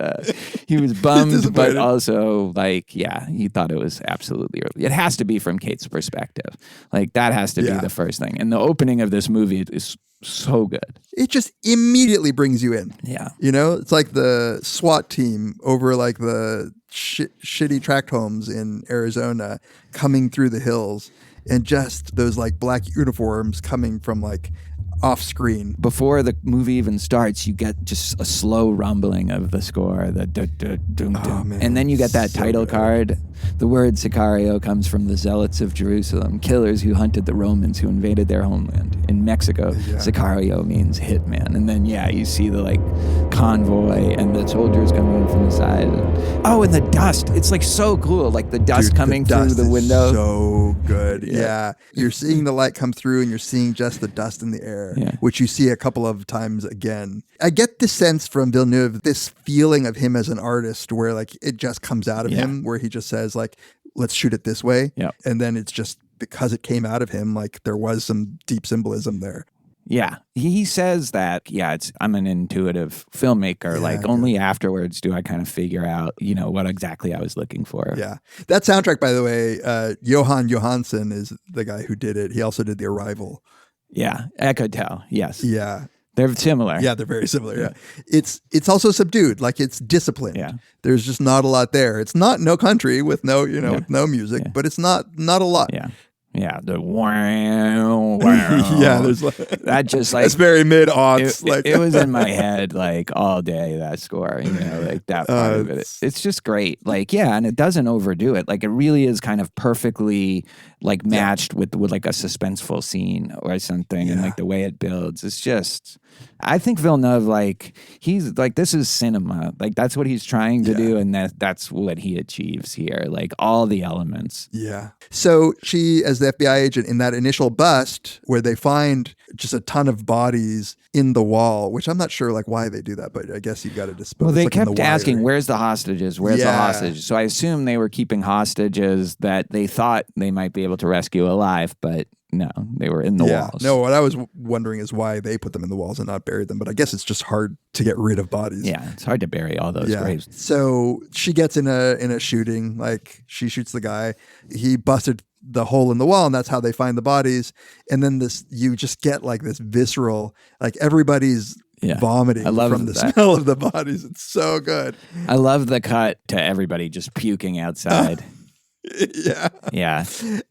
bummed, but also like, he thought it was absolutely, it has to be from Kate's perspective. Like that has to be the first thing. And the opening of this movie is so good. It just immediately brings you in. Yeah. It's like the SWAT team over like the shitty tract homes in Arizona coming through the hills, and just those like black uniforms coming from like off screen. Before the movie even starts, you get just a slow rumbling of the score, the dum-dum. And then you get that title card. The word Sicario comes from the zealots of Jerusalem, killers who hunted the Romans who invaded their homeland. In Mexico, Sicario means hitman. And then, you see the like convoy and the soldiers coming in from the side. And the dust. It's like so cool. Like the dust coming through the window. So good. Yeah. You're seeing the light come through and you're seeing just the dust in the air, which you see a couple of times again. I get the sense from Villeneuve, this feeling of him as an artist where like it just comes out of him, where he just says like, let's shoot it this way. And then it's just because it came out of him, like there was some deep symbolism there. Yeah. He says that, I'm an intuitive filmmaker. Only afterwards do I kind of figure out, what exactly I was looking for. Yeah. That soundtrack, by the way, Johan Johansson is the guy who did it. He also did The Arrival. Yeah. I could tell. Yes. Yeah. They're similar. Yeah, they're very similar. Yeah. It's also subdued, like it's disciplined. Yeah. There's just not a lot there. It's not No Country with no, no music, but it's not a lot. Yeah. Yeah, the wow, wow. Yeah, there's like that just like it's very mid-aughts. it was in my head like all day, that score, like that part of it. It's just great. Like, yeah, and it doesn't overdo it. Like, it really is kind of perfectly like matched with like a suspenseful scene or something, and like the way it builds. It's just, I think Villeneuve, like, he's like, this is cinema. Like, that's what he's trying to do, and that's what he achieves here. Like, all the elements. Yeah. So she, as the FBI agent in that initial bust where they find just a ton of bodies in the wall, which I'm not sure like why they do that, but I guess you've got to dispose. Well, they like kept asking, where's the hostages? Where's the hostages? So I assume they were keeping hostages that they thought they might be able to rescue alive, but no, they were in the walls. No, what I was wondering is why they put them in the walls and not bury them, but I guess it's just hard to get rid of bodies. Yeah, it's hard to bury all those graves. So she gets in a shooting, like she shoots the guy. He busted the hole in the wall, and that's how they find the bodies. And then you just get like this visceral, like everybody's vomiting from the smell of the bodies. It's so good. I love the cut to everybody just puking outside. Yeah.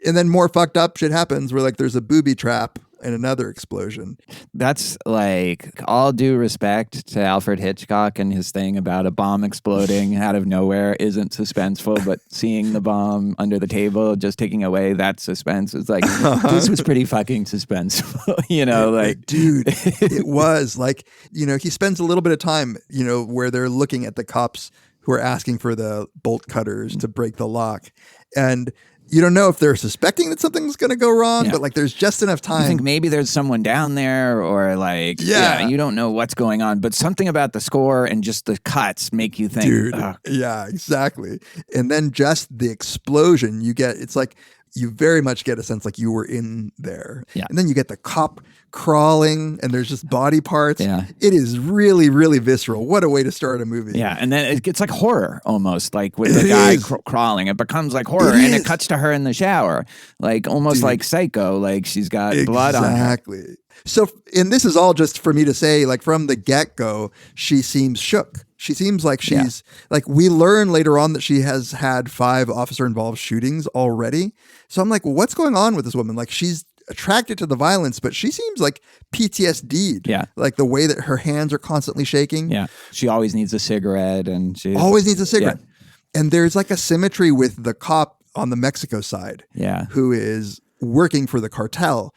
And then more fucked up shit happens where like there's a booby trap and another explosion. That's like all due respect to Alfred Hitchcock and his thing about a bomb exploding out of nowhere isn't suspenseful, but seeing the bomb under the table, just taking away that suspense, is like, this was pretty fucking suspenseful, like. Dude, it was like, he spends a little bit of time, where they're looking at the cops who are asking for the bolt cutters to break the lock. And you don't know if they're suspecting that something's going to go wrong, but like there's just enough time. I think maybe there's someone down there or like, you don't know what's going on, but something about the score and just the cuts make you think. Dude, yeah, exactly. And then just the explosion it's like, you very much get a sense like you were in there. Yeah. And then you get the cop crawling and there's just body parts. Yeah. It is really, really visceral. What a way to start a movie. Yeah. And then it gets like horror almost, like with the guy crawling. It becomes like horror, and it cuts to her in the shower, like almost like Psycho, like she's got blood on her. Exactly. So, and this is all just for me to say, like from the get-go, she seems shook. She seems like she's like, we learn later on that she has had 5 officer-involved shootings already. So I'm like, well, what's going on with this woman? Like, she's attracted to the violence, but she seems like PTSD'd. Yeah. Like the way that her hands are constantly shaking. Yeah. She always needs a cigarette, and she always needs a cigarette. Yeah. And there's like a symmetry with the cop on the Mexico side. Yeah. Who is working for the cartel.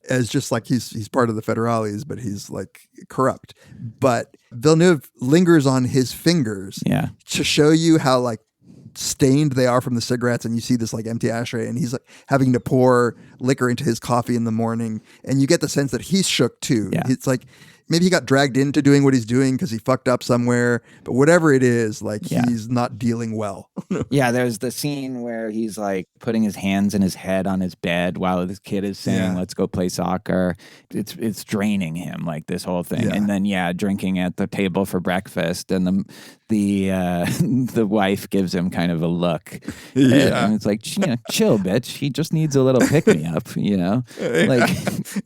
As just like he's part of the federales, but he's like corrupt. But Villeneuve lingers on his fingers to show you how like stained they are from the cigarettes, and you see this like empty ashtray, and he's like having to pour liquor into his coffee in the morning, and you get the sense that he's shook too. Yeah. It's like maybe he got dragged into doing what he's doing because he fucked up somewhere, but whatever it is, like he's not dealing well. Yeah, there's the scene where he's like putting his hands in his head on his bed while this kid is saying, let's go play soccer. It's draining him, like this whole thing. And then, drinking at the table for breakfast, and the wife gives him kind of a look. And it's like, chill, bitch. He just needs a little pick-me-up, Like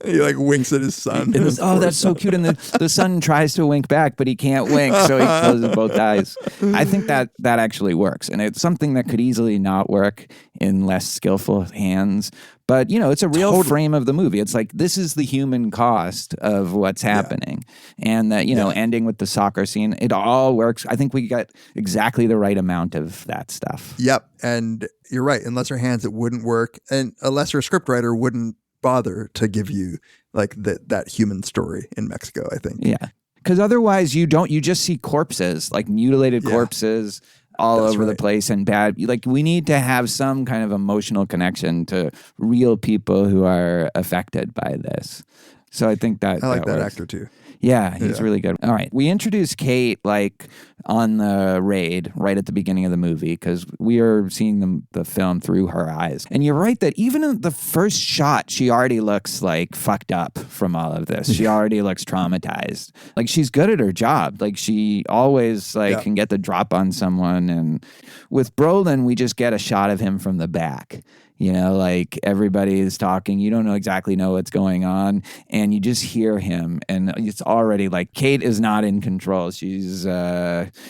he like winks at his son. That's so cute. And the son tries to wink back, but he can't wink, so he closes both eyes. I think that actually works. And it's something that could easily not work in less skillful hands. But, it's a real frame of the movie. It's like, this is the human cost of what's happening. And that, ending with the soccer scene, it all works. I think we got exactly the right amount of that stuff. Yep. And you're right. In lesser hands, it wouldn't work. And a lesser scriptwriter wouldn't bother to give you like that human story in Mexico, I think. Yeah. Because otherwise you just see corpses, like mutilated corpses all over the place, and bad. Like, we need to have some kind of emotional connection to real people who are affected by this. So I think that I like that works. actor too. Yeah, he's really good. All right. We introduced Kate like on the raid right at the beginning of the movie because we are seeing the film through her eyes. And you're right that even in the first shot, she already looks like fucked up from all of this. She already looks traumatized. Like, she's good at her job. Like, she always can get the drop on someone. And with Brolin, we just get a shot of him from the back. Like everybody is talking. You don't exactly know what's going on. And you just hear him. And it's already like Kate is not in control. She's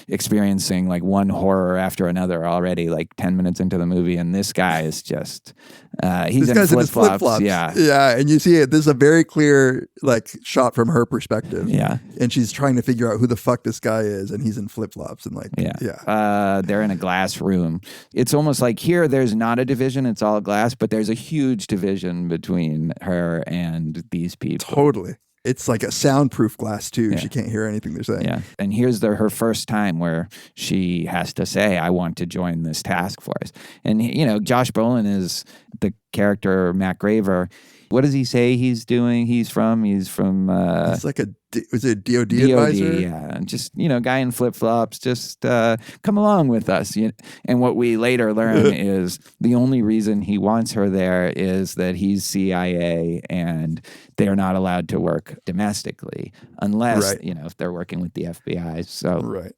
experiencing like one horror after another already, like 10 minutes into the movie. And this guy is just, He's this in guy's in his flip-flops. flip-flops. Yeah. Yeah, and you see it. This is a very clear like shot from her perspective. Yeah. And she's trying to figure out who the fuck this guy is, and he's in flip-flops and like, yeah. They're in a glass room. It's almost like here there's not a division, it's all glass, but there's a huge division between her and these people. Totally. It's like a soundproof glass too. Yeah. She can't hear anything they're saying. Yeah. And here's her first time where she has to say, I want to join this task force. And, Josh Brolin is the character, Matt Graver. What does he say he's doing? He's from It's like was it a DOD advisor? Yeah. Just, guy in flip-flops, just come along with us. And what we later learn is the only reason he wants her there is that he's CIA and they're not allowed to work domestically unless, if they're working with the FBI. So Right.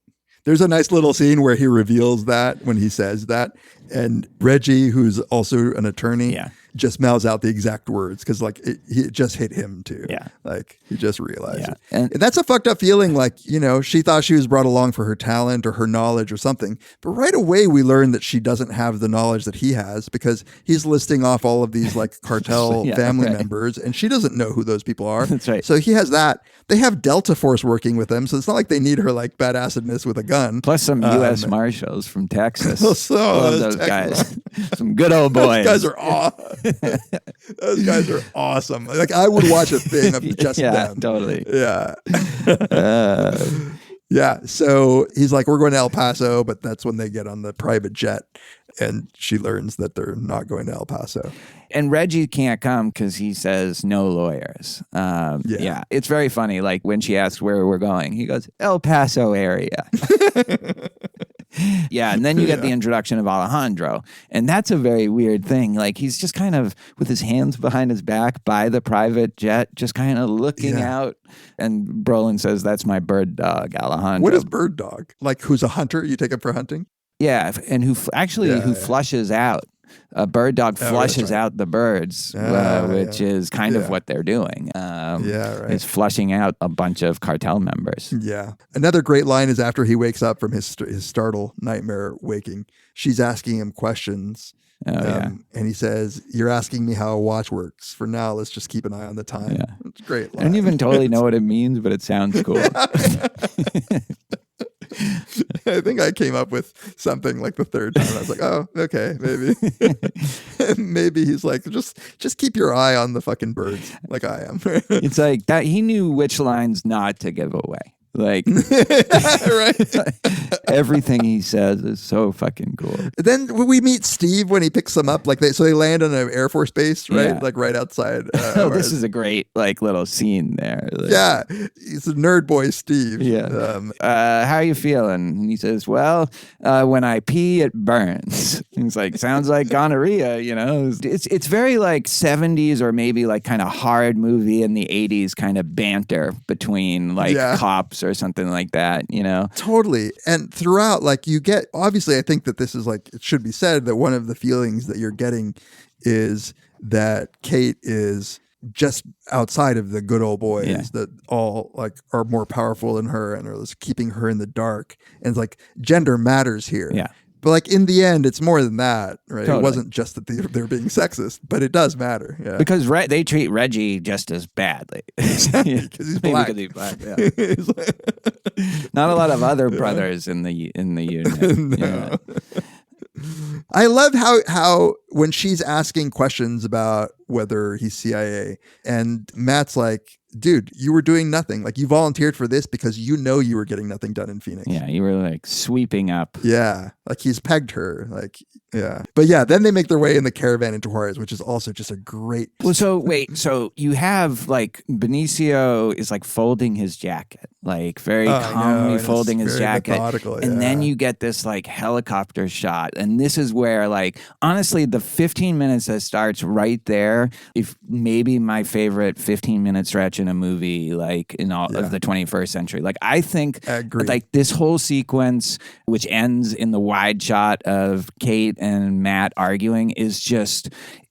There's a nice little scene where he reveals that when he says that. And Reggie, who's also an attorney, just mouths out the exact words because like it just hit him too. Yeah. Like he just realized it. And that's a fucked up feeling. Like, she thought she was brought along for her talent or her knowledge or something. But right away we learn that she doesn't have the knowledge that he has because he's listing off all of these like cartel family members and she doesn't know who those people are. That's right. So he has that. They have Delta Force working with them. So it's not like they need her like badassedness with a gun. Plus some U.S. Marshals from Texas. Love those guys. Some good old boys. Those guys are awesome. Those guys are awesome. Like I would watch a thing of just them. Totally. Yeah. Yeah. So he's like, we're going to El Paso, but that's when they get on the private jet. And she learns that they're not going to El Paso. And Reggie can't come because he says no lawyers. Yeah. It's very funny. Like when she asks where we're going, he goes, El Paso area. Yeah, and then you get the introduction of Alejandro. And that's a very weird thing. Like he's just kind of with his hands behind his back by the private jet, just kind of looking out. And Brolin says, that's my bird dog, Alejandro. What is bird dog? Like who's a hunter? You take him for hunting? Yeah, and who flushes out. A bird dog flushes out the birds, which is kind of what they're doing. Is flushing out a bunch of cartel members. Yeah. Another great line is after he wakes up from his startle nightmare waking, she's asking him questions. And he says, you're asking me how a watch works. For now, let's just keep an eye on the time. Yeah. It's a great line. I don't even totally know what it means, but it sounds cool. I think I came up with something like the third time. I was like, oh, okay, maybe. Maybe he's like, just keep your eye on the fucking birds like I am. It's like that. He knew which lines not to give away. Like, everything he says is so fucking cool. Then we meet Steve when he picks them up. Like they land on an Air Force base, right? Yeah. Like right outside. This is a great like little scene there. Like, yeah, he's a nerd boy, Steve. Yeah. How are you feeling? And he says, well, when I pee, it burns. He's like, sounds like gonorrhea. It's very like 70s or maybe like kind of hard movie in the 80s kind of banter between like cops or something like that, Totally. And throughout, like you get, obviously, I think that this is like, it should be said that one of the feelings that you're getting is that Kate is just outside of the good old boys that all like are more powerful than her and are just keeping her in the dark. And it's like gender matters here. Yeah. But like in the end, it's more than that, right? Totally. It wasn't just that they're being sexist, but it does matter. Yeah. Because they treat Reggie just as badly. Because he's black. Because he's black, yeah. Not a lot of other brothers in the unit. No. I love how when she's asking questions about whether he's CIA and Matt's like, dude, you were doing nothing. Like you volunteered for this because you were getting nothing done in Phoenix. Yeah, you were like sweeping up. Yeah, like he's pegged her. Like, yeah. But yeah, then they make their way in the caravan into Juarez, which is also just a great... Well, so you have like Benicio is like folding his jacket, like very calmly folding his jacket. And then you get this like helicopter shot. And this is where like, honestly, the 15 minutes that starts right there, if maybe my favorite 15-minute stretch in a movie like in all of the 21st century. Like I think like this whole sequence, which ends in the wide shot of Kate and Matt arguing, is just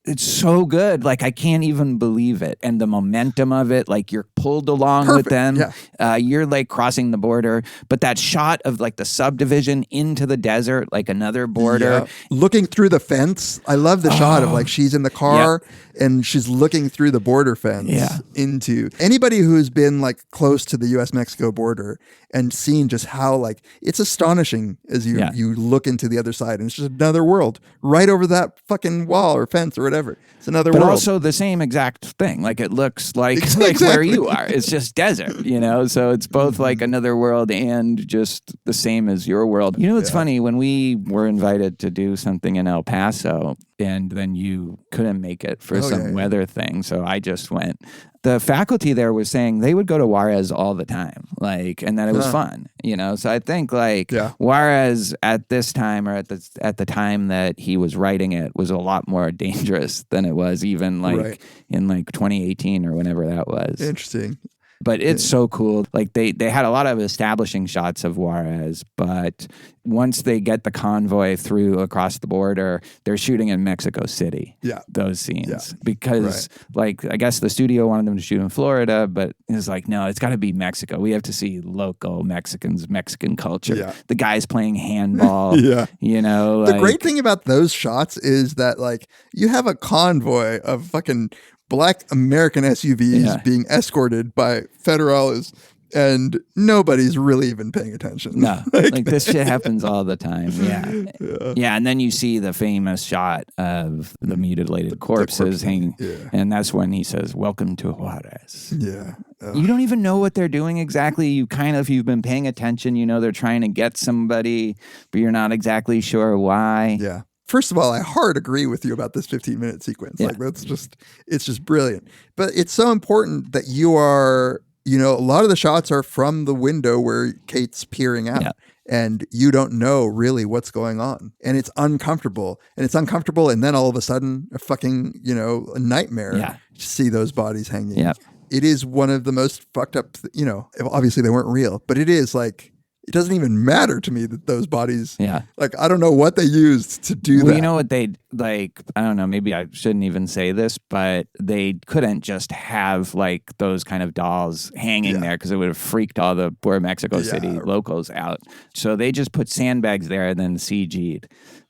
It's so good. Like, I can't even believe it. And the momentum of it, like, you're pulled along with them. Yeah. You're like crossing the border. But that shot of like the subdivision into the desert, like another border. Yeah. Looking through the fence. I love the shot of like she's in the car and she's looking through the border fence into anybody who's been like close to the US-Mexico border and seen just how like it's astonishing as you look into the other side, and it's just another world right over that fucking wall or fence or whatever. It's another world. But also the same exact thing. Like, it looks like where you are. It's just desert, you know? So it's both like another world and just the same as your world. You know, it's funny, when we were invited to do something in El Paso and then you couldn't make it for some weather thing, so I just went. The faculty there was saying they would go to Juarez all the time, like, and that it was fun, you know? So I think like Juarez at this time, or at the time that he was writing it, was a lot more dangerous than it was even like in like 2018 or whenever that was. Interesting. But it's so cool. Like they had a lot of establishing shots of Juarez, but once they get the convoy through across the border, they're shooting in Mexico City. Yeah. Those scenes. Because like, I guess the studio wanted them to shoot in Florida, but it's like, no, it's got to be Mexico. We have to see local Mexicans, Mexican culture. Yeah. The guys playing handball. You know. The great thing about those shots is that like you have a convoy of fucking Black American SUVs being escorted by federales, and nobody's really even paying attention. No, like this shit happens all the time. Yeah. And then you see the famous shot of the mutilated corpses hanging, and that's when he says, "Welcome to Juarez." Yeah. You don't even know what they're doing exactly. You've been paying attention, you know they're trying to get somebody, but you're not exactly sure why. Yeah. First of all, I hard agree with you about this 15-minute sequence. Like it's just brilliant. But it's so important that you are, you know, a lot of the shots are from the window where Kate's peering out. And you don't know really what's going on. And it's uncomfortable. And then all of a sudden, a fucking, you know, a nightmare to see those bodies hanging. It is one of the most fucked up, you know, obviously they weren't real, but it is like, it doesn't even matter to me that those bodies, like, I don't know what they used to do that. You know what they, like, I don't know, maybe I shouldn't even say this, but they couldn't just have, like, those kind of dolls hanging there because it would have freaked all the poor Mexico City locals out. So they just put sandbags there and then CG'd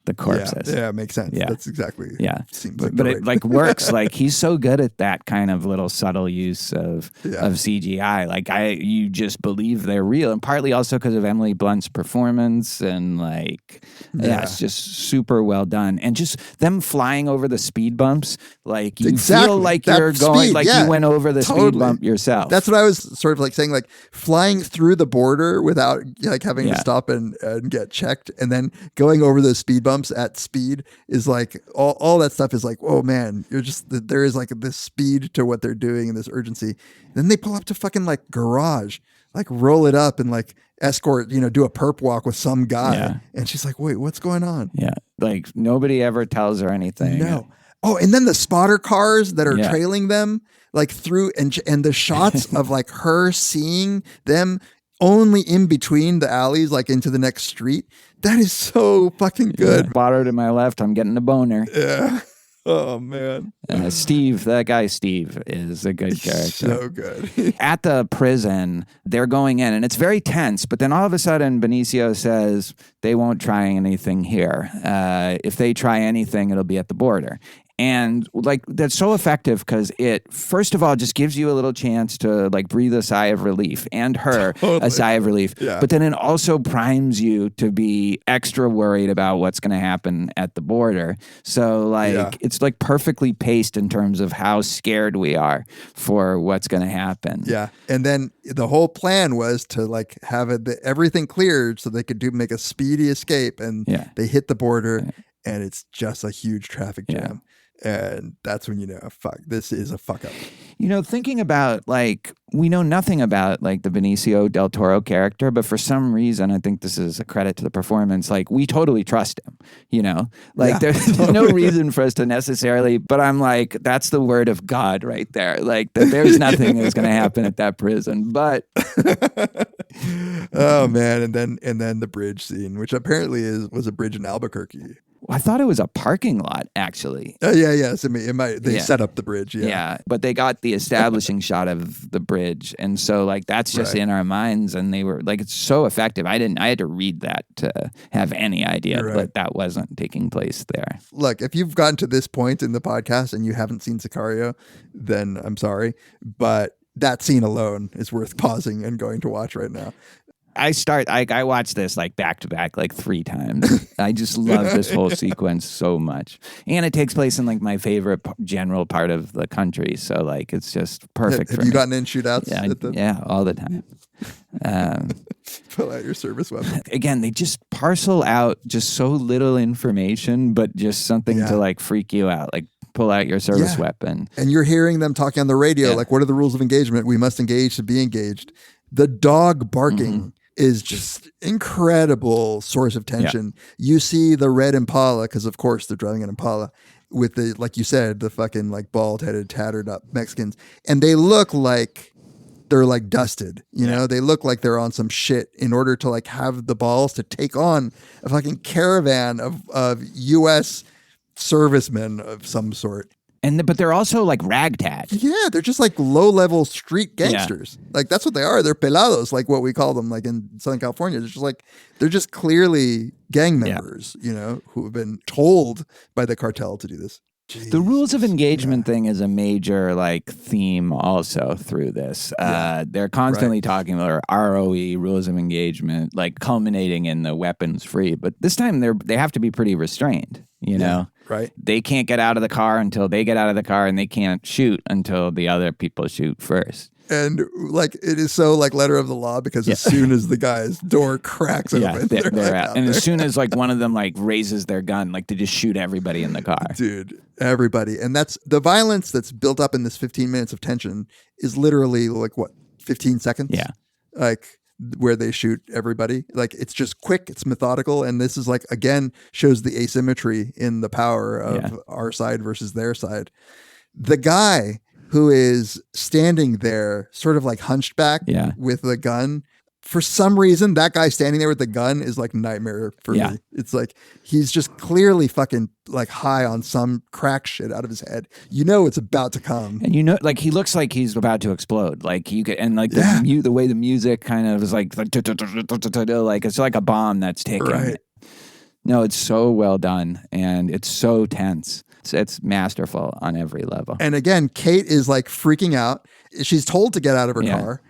the corpses. Yeah, makes sense. That's exactly. Seems like but it like works. Like he's so good at that kind of little subtle use of CGI. Like you just believe they're real, and partly also because of Emily Blunt's performance, and like it's just super well done. And just them flying over the speed bumps, like you feel like that you're going, like you went over the speed bump yourself. That's what I was sort of like saying, like flying through the border without like having to stop and get checked, and then going over those speed bumps at speed is like all that stuff is like, oh man, you're just, there is like this speed to what they're doing and this urgency. Then they pull up to fucking like garage, like roll it up and like escort, you know, do a perp walk with some guy. And she's like, wait, what's going on? Like nobody ever tells her anything. No. Oh, and then the spotter cars that are trailing them like through, and the shots of like her seeing them only in between the alleys, like into the next street. That is so fucking good. Spotter to my left, I'm getting a boner. Yeah. Oh, man. Steve, that guy Steve is a good character. So good. At the prison, they're going in, and it's very tense, but then all of a sudden, Benicio says they won't try anything here. If they try anything, it'll be at the border. And like that's so effective because it, first of all, just gives you a little chance to like breathe a sigh of relief, and her a sigh of relief. But then it also primes you to be extra worried about what's going to happen at the border. So like it's like perfectly paced in terms of how scared we are for what's going to happen. Yeah. And then the whole plan was to like have everything cleared so they could make a speedy escape, and they hit the border and it's just a huge traffic jam. And that's when you know, fuck, this is a fuck up. You know, thinking about like, we know nothing about like the Benicio Del Toro character, but for some reason, I think this is a credit to the performance. Like we totally trust him, you know, like there's no reason for us to necessarily, but I'm like, that's the word of God right there. Like that there's nothing that's going to happen at that prison, but. Oh man. And then the bridge scene, which apparently was a bridge in Albuquerque. I thought it was a parking lot, actually. Yeah. So it might, they set up the bridge. Yeah, but they got the establishing shot of the bridge, and so like that's just in our minds, and they were like, it's so effective. I had to read that to have any idea that that wasn't taking place there. Look, if you've gotten to this point in the podcast and you haven't seen Sicario, then I'm sorry, but that scene alone is worth pausing and going to watch right now. I watched this like back to back like 3 times. I just love this whole sequence so much. And it takes place in like my favorite general part of the country. So like it's just perfect for me. Have you gotten in shootouts? Yeah, all the time. Pull out your service weapon. Again, they just parcel out just so little information, but just something to like freak you out. Like pull out your service weapon. And you're hearing them talking on the radio, like, what are the rules of engagement? We must engage to be engaged. The dog barking is just incredible source of tension. You see the red Impala, because of course they're driving an Impala, with the, like you said, the fucking like bald-headed, tattered up Mexicans. And they look like they're like dusted, you know? They look like they're on some shit in order to like have the balls to take on a fucking caravan of U.S. servicemen of some sort. But they're also like ragtag. Yeah, they're just like low-level street gangsters. Like that's what they are. They're pelados, like what we call them, like in Southern California. They're just clearly gang members, you know, who have been told by the cartel to do this. Jeez. The rules of engagement thing is a major like theme also through this. They're constantly talking about ROE, rules of engagement, like culminating in the weapons free. But this time they have to be pretty restrained, you know? Right. They can't get out of the car until they get out of the car, and they can't shoot until the other people shoot first. And like it is so like letter of the law because as soon as the guy's door cracks open, they're out. And as soon as like one of them like raises their gun, like to just shoot everybody in the car. Dude, everybody. And that's the violence that's built up in this 15 minutes of tension is literally like what, 15 seconds? Yeah. Like where they shoot everybody. Like it's just quick, it's methodical. And this is like, again, shows the asymmetry in the power of our side versus their side. The guy who is standing there sort of like hunched back with the gun, for some reason, that guy standing there with the gun is like nightmare for me. It's like, he's just clearly fucking like high on some crack shit out of his head. You know, it's about to come. And you know, like he looks like he's about to explode. Like you could, and like the way the music kind of is like it's like a bomb that's taken. Right. No, it's so well done. And it's so tense. It's masterful on every level. And again, Kate is like freaking out. She's told to get out of her car.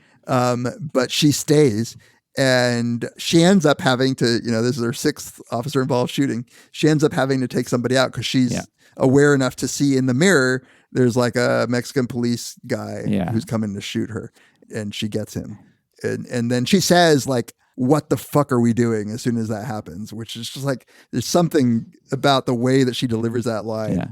But she stays, and she ends up having to, you know, this is her 6th officer involved shooting. She ends up having to take somebody out because she's aware enough to see in the mirror there's like a Mexican police guy who's coming to shoot her, and she gets him. And then she says like, what the fuck are we doing as soon as that happens? Which is just like, there's something about the way that she delivers that line. Yeah.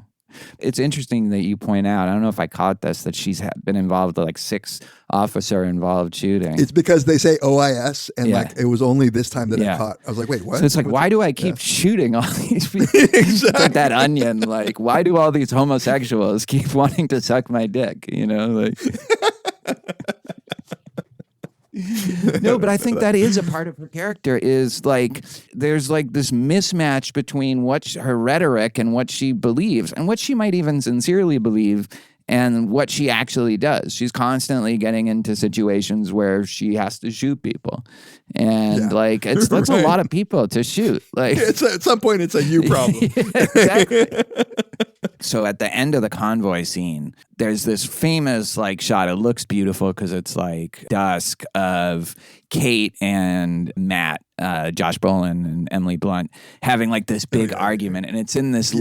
It's interesting that you point out, I don't know if I caught this, that she's been involved with like 6 officer involved shooting. It's because they say OIS, and like it was only this time that I caught. I was like, wait, what? So it's like, why do I keep shooting all these people? Exactly. Like that onion, like, why do all these homosexuals keep wanting to suck my dick? You know, like... No, but I think that is a part of her character, is like there's like this mismatch between her rhetoric and what she believes, and what she might even sincerely believe, and what she actually does. She's constantly getting into situations where she has to shoot people, and like that's a lot of people to shoot. Like at some point, it's a you problem. Exactly. So at the end of the convoy scene, there's this famous like shot. It looks beautiful because it's like dusk of Kate and Matt, Josh Brolin and Emily Blunt having like this big argument, and it's in this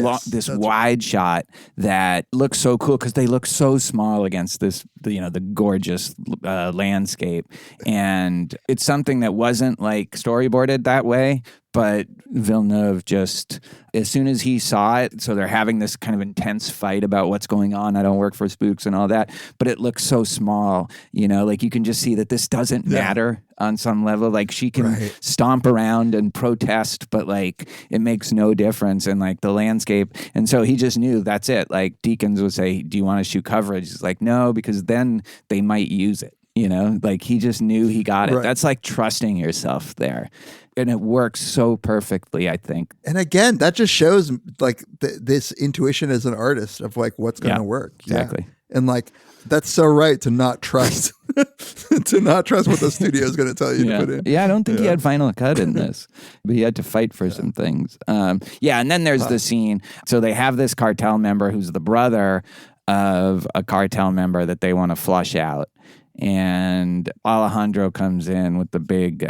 wide shot that looks so cool because they look so small against this, you know, the gorgeous landscape, and it's something that wasn't like storyboarded that way. But Villeneuve just, as soon as he saw it, so they're having this kind of intense fight about what's going on. I don't work for spooks and all that, but it looks so small, you know, like you can just see that this doesn't matter on some level. Like she can stomp around and protest, but like it makes no difference in like the landscape. And so he just knew that's it. Like Deakins would say, do you want to shoot coverage? He's like, no, because then they might use it. You know, like he just knew he got it. That's like trusting yourself there. And it works so perfectly, I think. And again, that just shows like this intuition as an artist of like what's going to work. Exactly. Yeah. And like, that's so right to not trust, to not trust what the studio is going to tell you to put in. Yeah, I don't think he had final cut in this, but he had to fight for some things. And then there's the scene. So they have this cartel member who's the brother of a cartel member that they want to flush out. And Alejandro comes in with the big,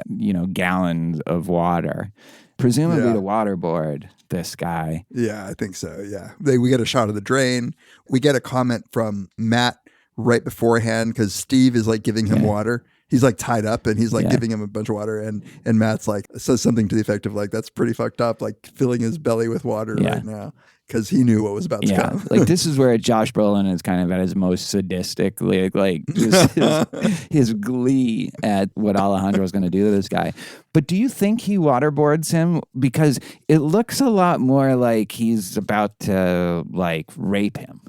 gallons of water, presumably to waterboard this guy. Yeah, I think so. Yeah. We get a shot of the drain. We get a comment from Matt right beforehand because Steve is like giving him water. He's like tied up and he's like giving him a bunch of water. And Matt's like says something to the effect of like, that's pretty fucked up, like filling his belly with water right now. Because he knew what was about to come. Like this is where Josh Brolin is kind of at his most sadistic, like just his glee at what Alejandro is going to do to this guy. But do you think he waterboards him? Because it looks a lot more like he's about to like rape him.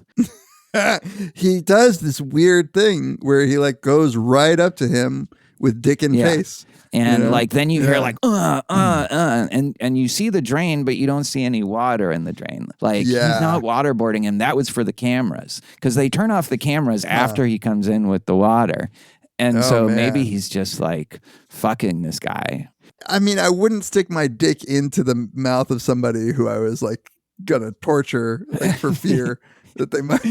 He does this weird thing where he like goes right up to him with dick in face. And like then you hear like and you see the drain, but you don't see any water in the drain. Like he's not waterboarding him. That was for the cameras because they turn off the cameras after he comes in with the water, and maybe he's just like fucking this guy. I mean, I wouldn't stick my dick into the mouth of somebody who I was like gonna torture like, for fear. That they might.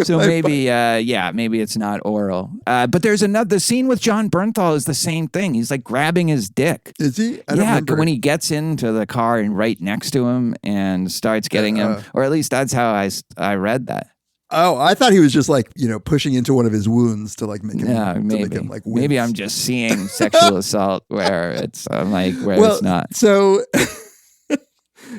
So maybe, maybe it's not oral. But there's the scene with John Bernthal is the same thing. He's like grabbing his dick. Is he? I don't remember. When he gets into the car and right next to him and starts getting him, or at least that's how I read that. Oh, I thought he was just like, pushing into one of his wounds to like make him. Yeah, maybe. To make him, like, maybe I'm just seeing sexual assault where it's it's not. So.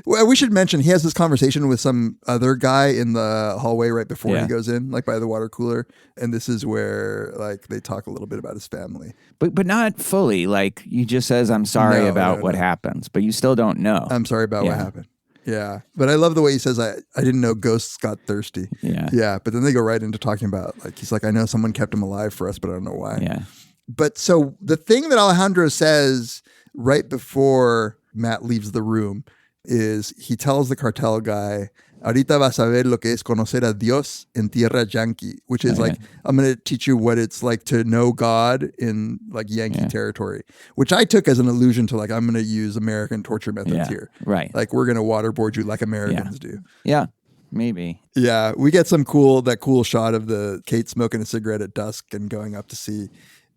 Well, we should mention he has this conversation with some other guy in the hallway right before he goes in, like by the water cooler. And this is where like they talk a little bit about his family. But not fully. Like he just says, I'm sorry about what happens, but you still don't know. I'm sorry about what happened. Yeah. But I love the way he says, I didn't know ghosts got thirsty. Yeah. Yeah. But then they go right into talking about like, he's like, I know someone kept him alive for us, but I don't know why. Yeah. But so the thing that Alejandro says right before Matt leaves the room is he tells the cartel guy, ahorita vas a ver lo que es conocer a Dios en tierra Yankee, which is like, I'm going to teach you what it's like to know God in like Yankee territory, which I took as an allusion to like, I'm going to use American torture methods here. Right. Like we're going to waterboard you like Americans do. Yeah. Maybe. Yeah. We get that cool shot of the Kate smoking a cigarette at dusk and going up to see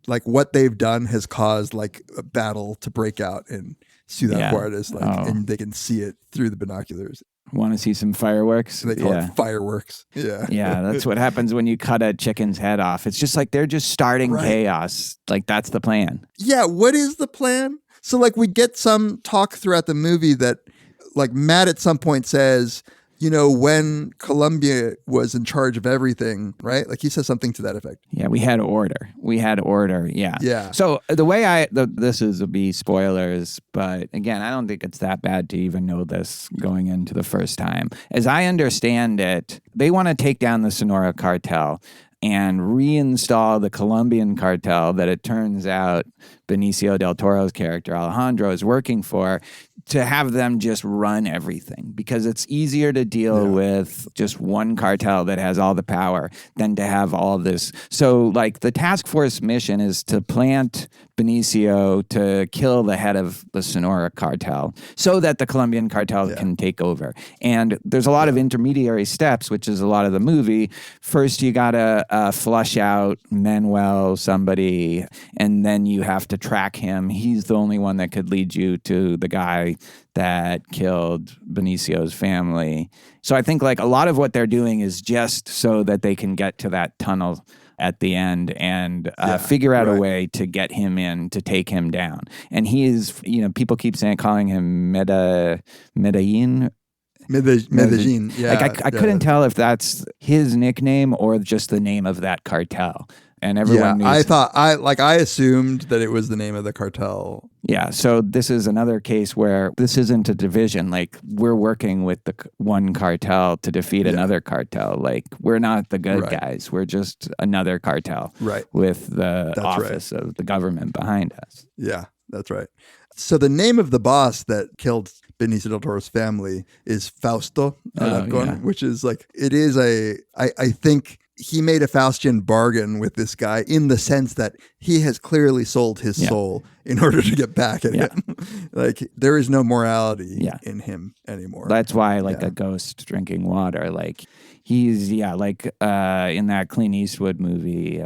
like what they've done has caused like a battle to break out in Ciudad Juarez, and they can see it through the binoculars. Want to see some fireworks? They call it fireworks. Yeah. Yeah, that's what happens when you cut a chicken's head off. It's just like they're just starting chaos. Like that's the plan. Yeah, what is the plan? So like we get some talk throughout the movie that like Matt at some point says, when Colombia was in charge of everything, right? Like he says something to that effect. Yeah, we had order. Yeah. Yeah. So the way this will be spoilers, but again, I don't think it's that bad to even know this going into the first time. As I understand it, they want to take down the Sonora cartel and reinstall the Colombian cartel that it turns out Benicio Del Toro's character, Alejandro, is working for, to have them just run everything because it's easier to deal with just one cartel that has all the power than to have all this. So like the task force mission is to plant Benicio to kill the head of the Sonora cartel so that the Colombian cartel can take over. And there's a lot of intermediary steps, which is a lot of the movie. First, you got to flush out Manuel, somebody, and then you have to track him. He's the only one that could lead you to the guy that killed Benicio's family. So I think like a lot of what they're doing is just so that they can get to that tunnel at the end and figure out a way to get him in, to take him down. And he is, people keep calling him Medellin. Medellin, yeah. Like I couldn't tell if that's his nickname or just the name of that cartel. And everyone knew. I assumed that it was the name of the cartel. Yeah. So this is another case where this isn't a division. Like we're working with the one cartel to defeat another cartel. Like we're not the good guys. We're just another cartel. Right. With the office of the government behind us. Yeah. That's right. So the name of the boss that killed Benicio Del Toro's family is Fausto Alarcon, which is like, it is I think he made a Faustian bargain with this guy in the sense that he has clearly sold his soul in order to get back at him. Like, there is no morality in him anymore. That's why, like, a ghost drinking water. Like, he's, like in that Clint Eastwood movie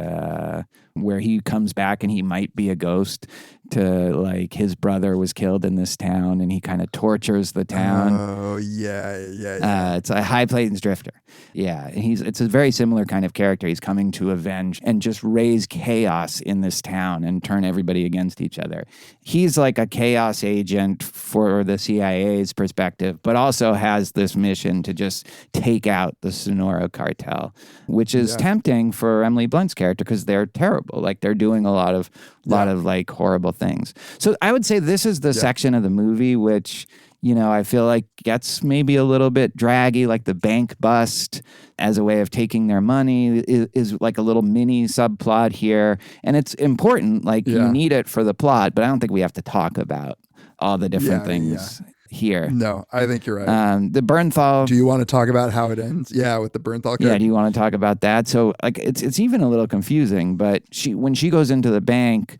where he comes back and he might be a ghost to, like, his brother was killed in this town and he kind of tortures the town. Oh, yeah. It's a High Plains Drifter. Yeah, it's a very similar kind of character. He's coming to avenge and just raise chaos in this town and turn everybody against each other. He's like a chaos agent for the CIA's perspective, but also has this mission to just take out the Sonora cartel, which is tempting for Emily Blunt's character because they're terrible. Like, they're doing a lot of like horrible things. So I would say this is the section of the movie which, you know, I feel like gets maybe a little bit draggy, like the bank bust as a way of taking their money is like a little mini subplot here. And it's important, like you need it for the plot, but I don't think we have to talk about all the different things here. No, I think you're right. The Bernthal. Do you want to talk about how it ends? Yeah, with the Bernthal. Yeah, do you want to talk about that? So like it's even a little confusing, but when she goes into the bank,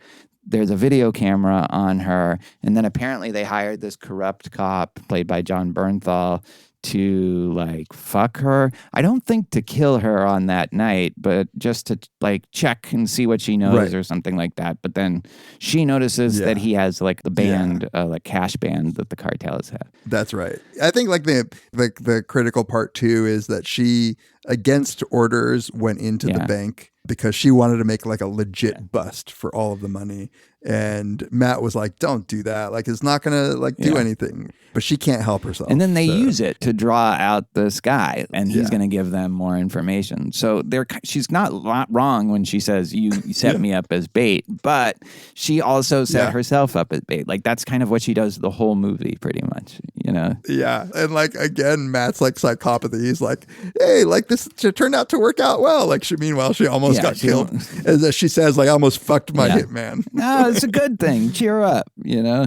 there's a video camera on her, and then apparently they hired this corrupt cop played by John Bernthal to like fuck her. I don't think to kill her on that night, but just to like check and see what she knows or something like that. But then she notices that he has like the band, like cash band that the cartels have. That's right. I think like the critical part too is that she, against orders, went into the bank because she wanted to make like a legit bust for all of the money. And Matt was like, don't do that. Like, it's not going to like do anything. But she can't help herself. And then they use it to draw out this guy, and he's going to give them more information. So she's not wrong when she says, you set me up as bait, but she also set herself up as bait. Like, that's kind of what she does the whole movie, pretty much, you know? Yeah. And like, again, Matt's like psychopathy. He's like, hey, like this turned out to work out well. Like, meanwhile, she almost got killed. As she says, like, I almost fucked my hitman. No, it's a good thing. Cheer up, you know?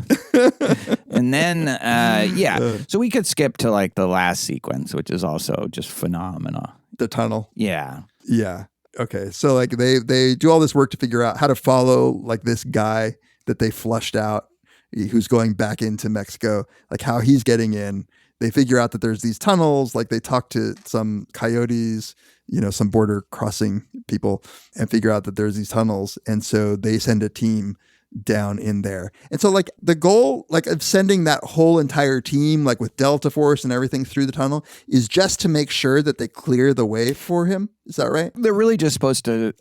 And then, so we could skip to like the last sequence, which is also just phenomenal. The tunnel. Yeah. Yeah. Okay. So like they do all this work to figure out how to follow like this guy that they flushed out, who's going back into Mexico, like how he's getting in. They figure out that there's these tunnels, like they talk to some coyotes, you know, some border crossing people, and figure out that there's these tunnels. And so they send a team down in there. And so like the goal like of sending that whole entire team like with Delta Force and everything through the tunnel is just to make sure that they clear the way for him. Is that right? They're really just supposed to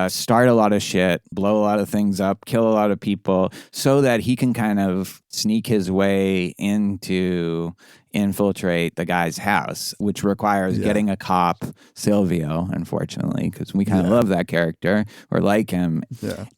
start a lot of shit, blow a lot of things up, kill a lot of people so that he can kind of sneak his way into infiltrate the guy's house, which requires getting a cop, Silvio, unfortunately, because we kind of love that character or like him,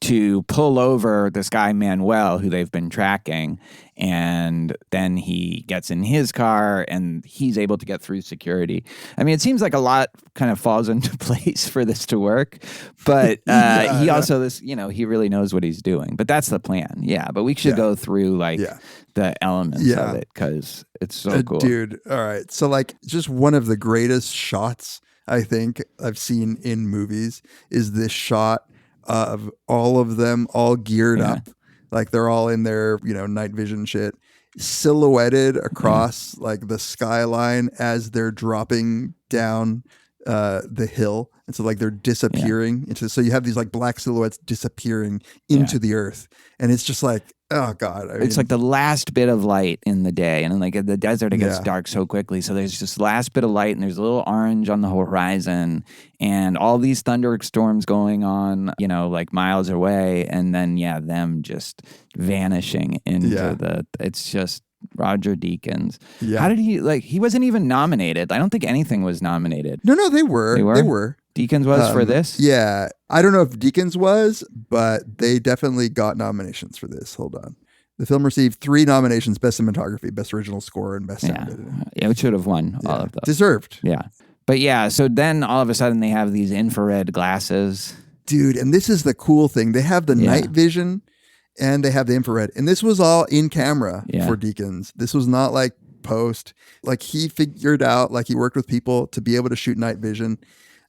to pull over this guy Manuel, who they've been tracking. And then he gets in his car and he's able to get through security. I mean, it seems like a lot kind of falls into place for this to work, but he also, he really knows what he's doing. But that's the plan. Yeah. But we should go through like the elements of it because it's so cool. Dude. All right. So like just one of the greatest shots I think I've seen in movies is this shot of all of them all geared up. Like they're all in their, night vision shit, silhouetted across like the skyline as they're dropping down the hill. And so like they're disappearing into, so you have these like black silhouettes disappearing into the earth. And it's just like, oh God. It's like the last bit of light in the day. And then like in the desert, it gets dark so quickly. So there's this last bit of light and there's a little orange on the horizon and all these thunderstorms going on, like miles away. And then, them just vanishing into it's just Roger Deakins. Yeah. How did he wasn't even nominated. I don't think anything was nominated. No, they were. They were. Deakins was for this? Yeah. I don't know if Deakins was, but they definitely got nominations for this. Hold on. The film received 3 nominations: Best Cinematography, Best Original Score, and Best Sound. Yeah, it should have won all of those. Deserved. Yeah. But so then all of a sudden they have these infrared glasses. Dude, and this is the cool thing. They have the night vision and they have the infrared. And this was all in camera Yeah. for Deakins. This was not like post. Like he figured out, like he worked with people to be able to shoot night vision.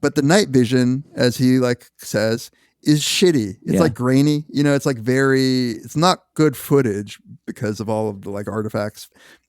But the night vision, as he like says, is shitty. It's like grainy. You know, it's like it's not good footage because of all of the like artifacts.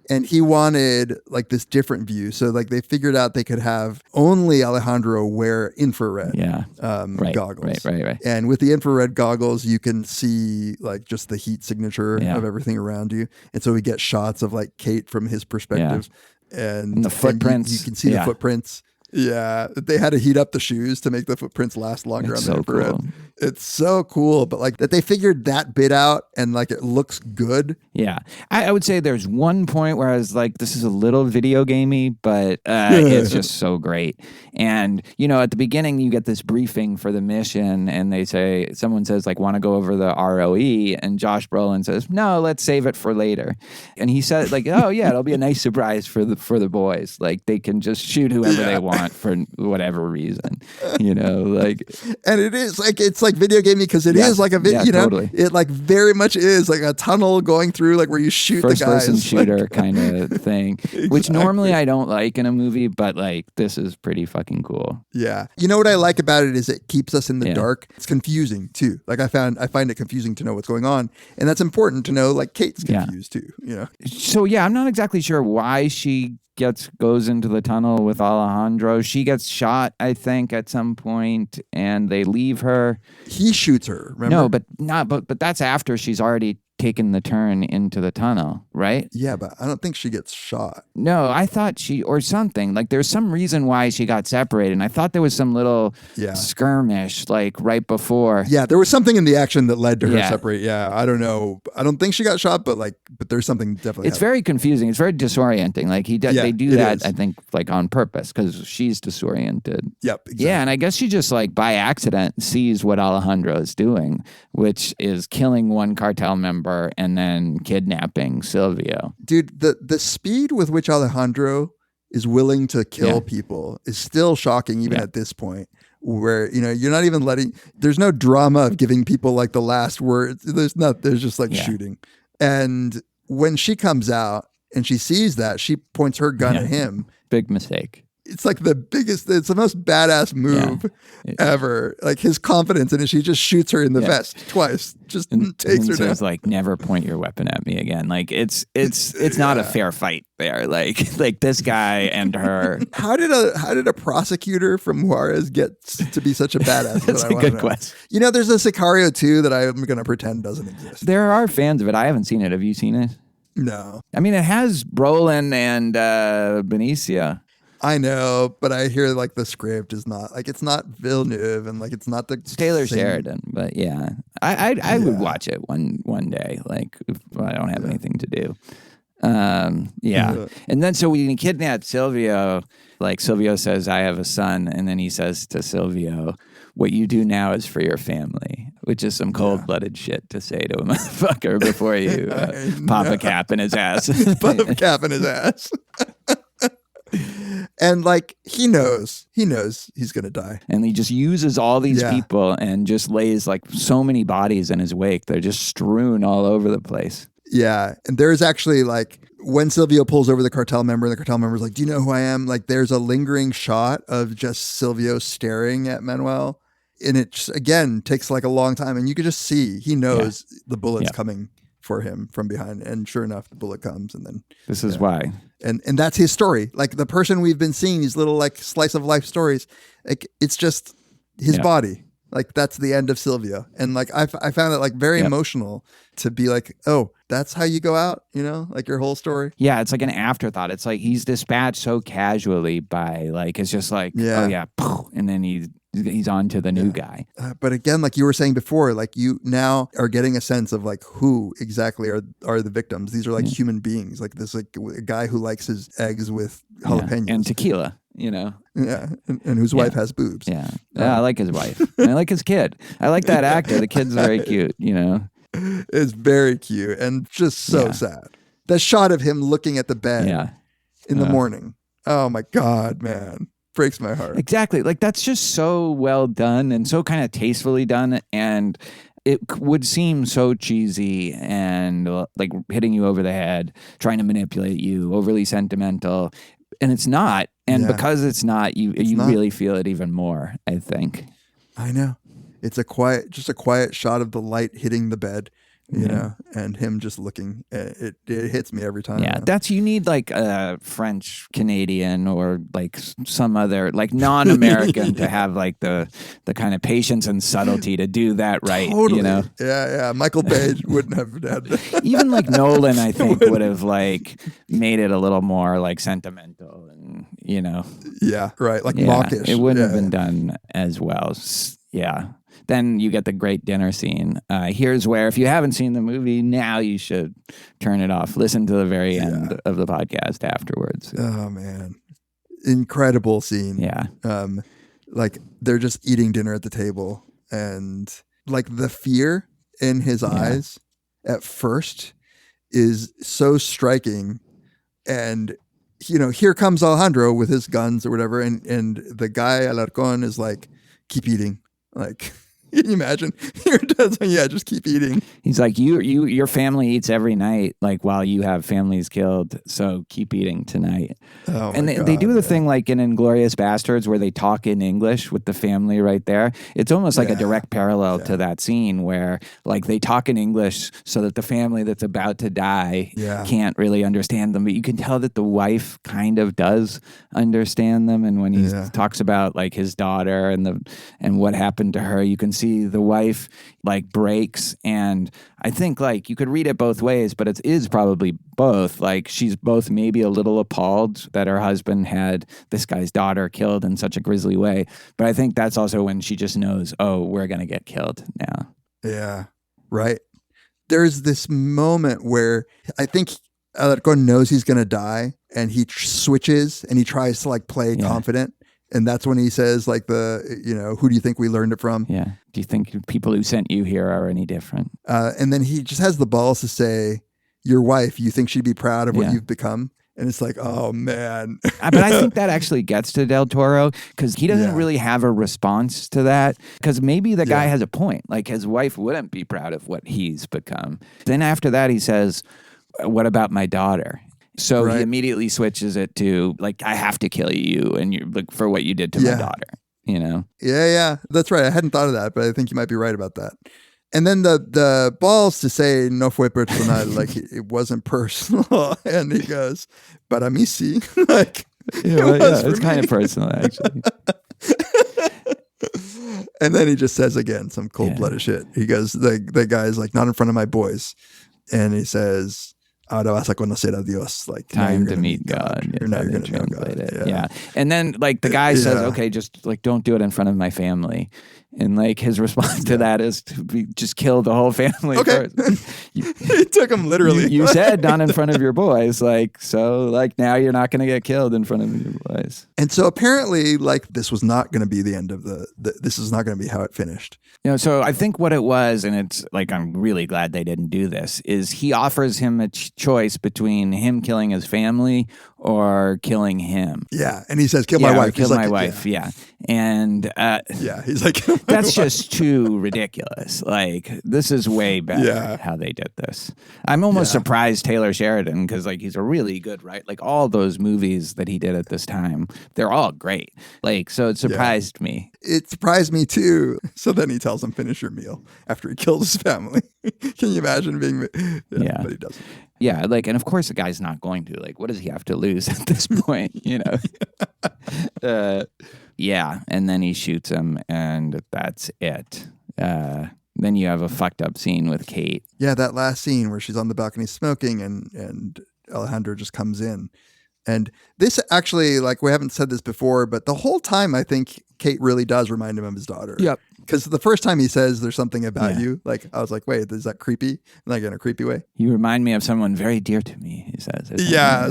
And he wanted like this different view. So like they figured out they could have only Alejandro wear infrared goggles. Right. And with the infrared goggles, you can see like just the heat signature of everything around you. And so we get shots of like Kate from his perspective. And the footprints. You can see the footprints. Yeah, they had to heat up the shoes to make the footprints last longer on the infrared. Cool. It's so cool, but like that they figured that bit out and like it looks good. Yeah, I would say there's one point where I was like, this is a little video gamey, but it's just so great. And you know, at the beginning, you get this briefing for the mission, and someone says like, want to go over the ROE, and Josh Brolin says, no, let's save it for later. And he said like, oh yeah, it'll be a nice surprise for the boys. Like they can just shoot whoever they want for whatever reason, you know, like. And it's like video gamey because it is like a video, you know, totally. It like very much is like a tunnel going through like where you shoot first the guys. person shooter kind of thing, which normally I don't like in a movie, but like this is pretty fucking cool. Yeah. You know what I like about it is it keeps us in the dark. It's confusing too. Like I find it confusing to know what's going on. And that's important to know, like Kate's confused too, you know? So yeah, I'm not exactly sure why she goes into the tunnel with Alejandro. She gets shot, I think, at some point, and they leave her. He shoots her, remember? No, but that's after she's already taken the turn into the tunnel, right? Yeah, but I don't think she gets shot. No, I thought or something. Like there's some reason why she got separated. And I thought there was some little skirmish like right before. Yeah, there was something in the action that led to her separate. Yeah, I don't know. I don't think she got shot, but there's something definitely. It's very confusing. It's very disorienting. Like they do that, I think, like on purpose because she's disoriented. Yep. Exactly. Yeah, and I guess she just like by accident sees what Alejandro is doing, which is killing one cartel member and then kidnapping Silvio. Dude, the speed with which Alejandro is willing to kill people is still shocking even at this point, where, you know, you're not even there's no drama of giving people like the last word. There's just like shooting. And when she comes out and she sees that, she points her gun at him. Big mistake. It's like it's the most badass move ever. Like his confidence in it, she just shoots her in the vest twice, just takes her down. It's like, never point your weapon at me again. Like it's not a fair fight there. Like this guy and her. How did a prosecutor from Juarez get to be such a badass? That's a good question. You know, there's a Sicario 2 that I'm going to pretend doesn't exist. There are fans of it. I haven't seen it. Have you seen it? No. I mean, it has Brolin and Benicio. I know, but I hear like the script is not like, it's not Villeneuve and like it's not the Taylor Sheridan, but yeah, I would watch it one day, like if I don't have anything to do. And then so when he kidnapped Silvio, like Silvio says, I have a son, and then he says to Silvio, what you do now is for your family, which is some cold-blooded shit to say to a motherfucker before you pop a cap in his ass. Pop a cap in his ass. And like he knows he's gonna die, and he just uses all these people and just lays like so many bodies in his wake. They're just strewn all over the place. Yeah, and there's actually like when Silvio pulls over the cartel member, and the cartel member's like, "Do you know who I am?" Like there's a lingering shot of just Silvio staring at Manuel, and it just, again takes like a long time, and you can just see he knows the bullet's coming for him from behind, and sure enough, the bullet comes, and then this is why. And that's his story. Like the person we've been seeing, these little like slice of life stories, like it's just his body. Like that's the end of Silvio. And like I found it like very emotional to be like, oh, that's how you go out, you know, like your whole story. Yeah, it's like an afterthought. It's like he's dispatched so casually by like, it's just like, oh yeah, and then he's on to the new guy. But again, like you were saying before, like you now are getting a sense of like who exactly are the victims. These are like human beings. Like this like a guy who likes his eggs with jalapenos and tequila, you know. Yeah, and whose wife has boobs. Yeah, I like his wife. And I like his kid. I like that actor. The kid's very cute, you know. It's very cute and just so sad. That shot of him looking at the bed in the morning. Oh my God, man. Breaks my heart. Exactly. Like that's just so well done and so kind of tastefully done. And it would seem so cheesy and like hitting you over the head, trying to manipulate you, overly sentimental, and it's not. And because it's not, you really feel it even more, I think. I know. It's just a quiet shot of the light hitting the bed, you know, and him just looking. It hits me every time. Yeah, you need like a French Canadian or like some other like non-American to have like the kind of patience and subtlety to do that right. Totally. You know? Yeah. Michael Bay wouldn't have had that. Even like Nolan, I think, would have like made it a little more like sentimental and, you know. Yeah, right. Like mawkish. It wouldn't have been done as well. Yeah. Then you get the great dinner scene. Here's where, if you haven't seen the movie, now you should turn it off. Listen to the very end of the podcast afterwards. Oh, man. Incredible scene. Yeah. Like they're just eating dinner at the table, and like the fear in his eyes at first is so striking. And, you know, here comes Alejandro with his guns or whatever. And the guy, Alarcón, is like, keep eating. Like, can you imagine? Your dad's like, yeah, just keep eating. He's like, your family eats every night, like while you have families killed. So keep eating tonight. Oh, and they do the thing like in Inglourious Bastards where they talk in English with the family right there. It's almost like a direct parallel to that scene where like they talk in English so that the family that's about to die can't really understand them. But you can tell that the wife kind of does understand them. And when he talks about like his daughter and what happened to her, you can see the wife like breaks. And I think like you could read it both ways, but it is probably both. Like she's both maybe a little appalled that her husband had this guy's daughter killed in such a grisly way. But I think that's also when she just knows, oh, we're going to get killed now. Yeah, right. There's this moment where I think Alarcón knows he's going to die and he switches and he tries to like play confident. And that's when he says, like, who do you think we learned it from? Yeah. Do you think people who sent you here are any different? And then he just has the balls to say, your wife, you think she'd be proud of what you've become? And it's like, oh, man. But I think that actually gets to Del Toro because he doesn't really have a response to that because maybe the guy has a point. Like, his wife wouldn't be proud of what he's become. Then after that, he says, what about my daughter? So he immediately switches it to like, I have to kill you and you like for what you did to my daughter, you know? Yeah. That's right. I hadn't thought of that, but I think you might be right about that. And then the balls to say no fue personal, like it wasn't personal. And he goes, para mí sí. Like, it's kind of personal actually. And then he just says again, some cold-blooded shit. He goes, the guy's like, not in front of my boys. And he says, ahora vas a conocer a Dios. Like, time to meet God. Now you're going to know God. Yeah. And then like the guy says, okay, just like don't do it in front of my family. And like his response to that is to just kill the whole family first. He took him literally. You said not in front of your boys. Like, so like now you're not going to get killed in front of your boys. And so apparently like this was not going to be the end of this is not going to be how it finished. You know, so I think what it was, and it's like, I'm really glad they didn't do this, is he offers him a choice between him killing his family or killing him. Yeah. And he says, kill my wife. Kill my wife. Yeah. And he's like, that's just too ridiculous. Like, this is way better how they did this. I'm almost surprised Taylor Sheridan, because like he's a really good writer. Like all those movies that he did at this time, they're all great. Like, so it surprised me. It surprised me too. So then he tells him, finish your meal after he kills his family. Can you imagine being, but he doesn't. Yeah, like, and of course the guy's not going to. Like, what does he have to lose at this point, you know? And then he shoots him, and that's it. Then you have a fucked up scene with Kate. Yeah, that last scene where she's on the balcony smoking, and Alejandro just comes in. And this actually, like, we haven't said this before, but the whole time I think Kate really does remind him of his daughter. Yep. Because the first time he says there's something about you, like, I was like, wait, is that creepy? Like, in a creepy way? You remind me of someone very dear to me, he says. Yeah.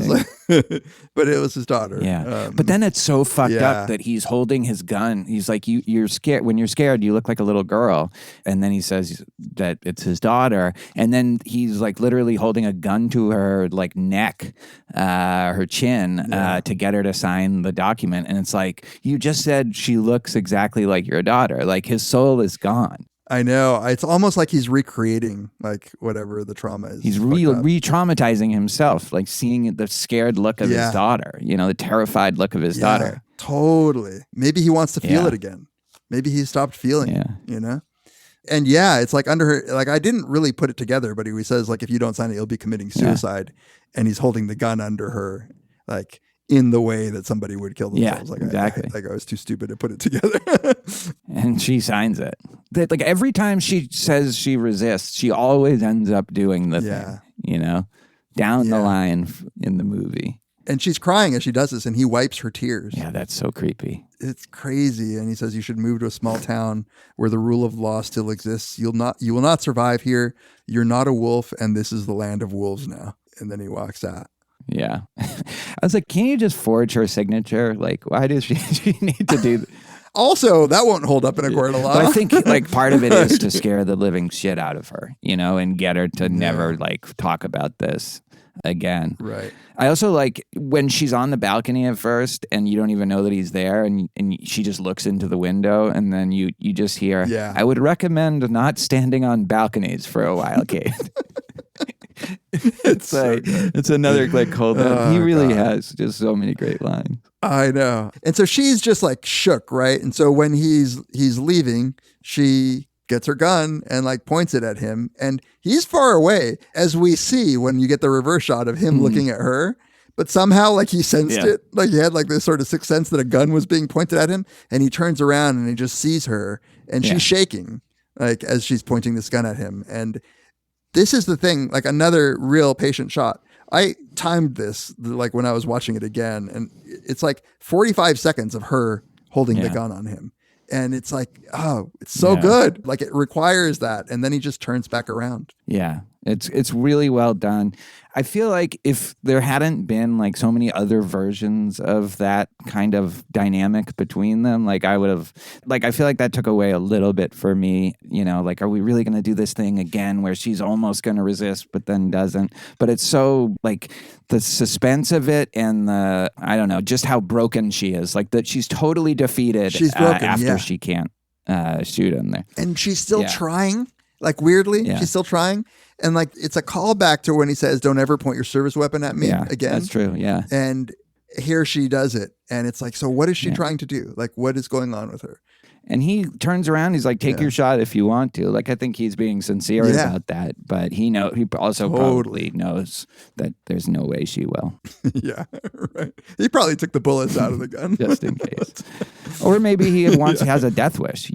But it was his daughter. Yeah. But then it's so fucked up that he's holding his gun. He's like, you're scared. When you're scared, you look like a little girl. And then he says that it's his daughter. And then he's like literally holding a gun to her like neck, her chin, to get her to sign the document. And it's like, you just said she looks exactly like your daughter. Like his soul is gone. I know. It's almost like he's recreating like whatever the trauma is. He's re-traumatizing himself, like seeing the scared look of his daughter, the terrified look of his daughter. Totally. Maybe he wants to feel it again. Maybe he stopped feeling it, And it's like under her, like I didn't really put it together, but he says like, if you don't sign it, you'll be committing suicide. And he's holding the gun under her, like in the way that somebody would kill themselves. Yeah, like exactly. I was too stupid to put it together. And she signs it. Like every time she says she resists, she always ends up doing the thing, down the line in the movie. And she's crying as she does this, and he wipes her tears. Yeah, that's so creepy. It's crazy. And he says, you should move to a small town where the rule of law still exists. You will not survive here. You're not a wolf, and this is the land of wolves now. And then he walks out. Yeah. I was like, can't you just forge her signature? Like, why does she need to do that? Also, that won't hold up in a court of law. But I think like part of it is to scare the living shit out of her, and get her to never like talk about this again. Right. I also like when she's on the balcony at first and you don't even know that he's there and she just looks into the window and then you just hear, I would recommend not standing on balconies for a while, Kate. It's like, it's another like cold. He really has just so many great lines. I know. And so she's just like shook, right? And so when he's leaving, she gets her gun and like points it at him, and he's far away, as we see when you get the reverse shot of him looking at her. But somehow like he sensed it, like he had like this sort of sixth sense that a gun was being pointed at him, and he turns around and he just sees her, and she's shaking like as she's pointing this gun at him. And this is the thing, like another real patient shot. I timed this like when I was watching it again, and it's like 45 seconds of her holding the gun on him. And it's like, oh, it's so good. Like it requires that. And then he just turns back around. Yeah, it's really well done. I feel like if there hadn't been like so many other versions of that kind of dynamic between them, like I would have, like I feel like that took away a little bit for me, like are we really going to do this thing again where she's almost going to resist but then doesn't? But it's so like the suspense of it and the, I don't know, just how broken she is, like that she's totally defeated after she can't shoot him there. And she's still trying, like weirdly, she's still trying. And like, it's a callback to when he says, don't ever point your service weapon at me again. That's true. Yeah. And here she does it. And it's like, so what is she trying to do? Like, what is going on with her? And he turns around. He's like, take your shot if you want to. Like, I think he's being sincere about that. But he also probably knows that there's no way she will. Yeah, right. He probably took the bullets out of the gun. Just in case. Or maybe he has a death wish,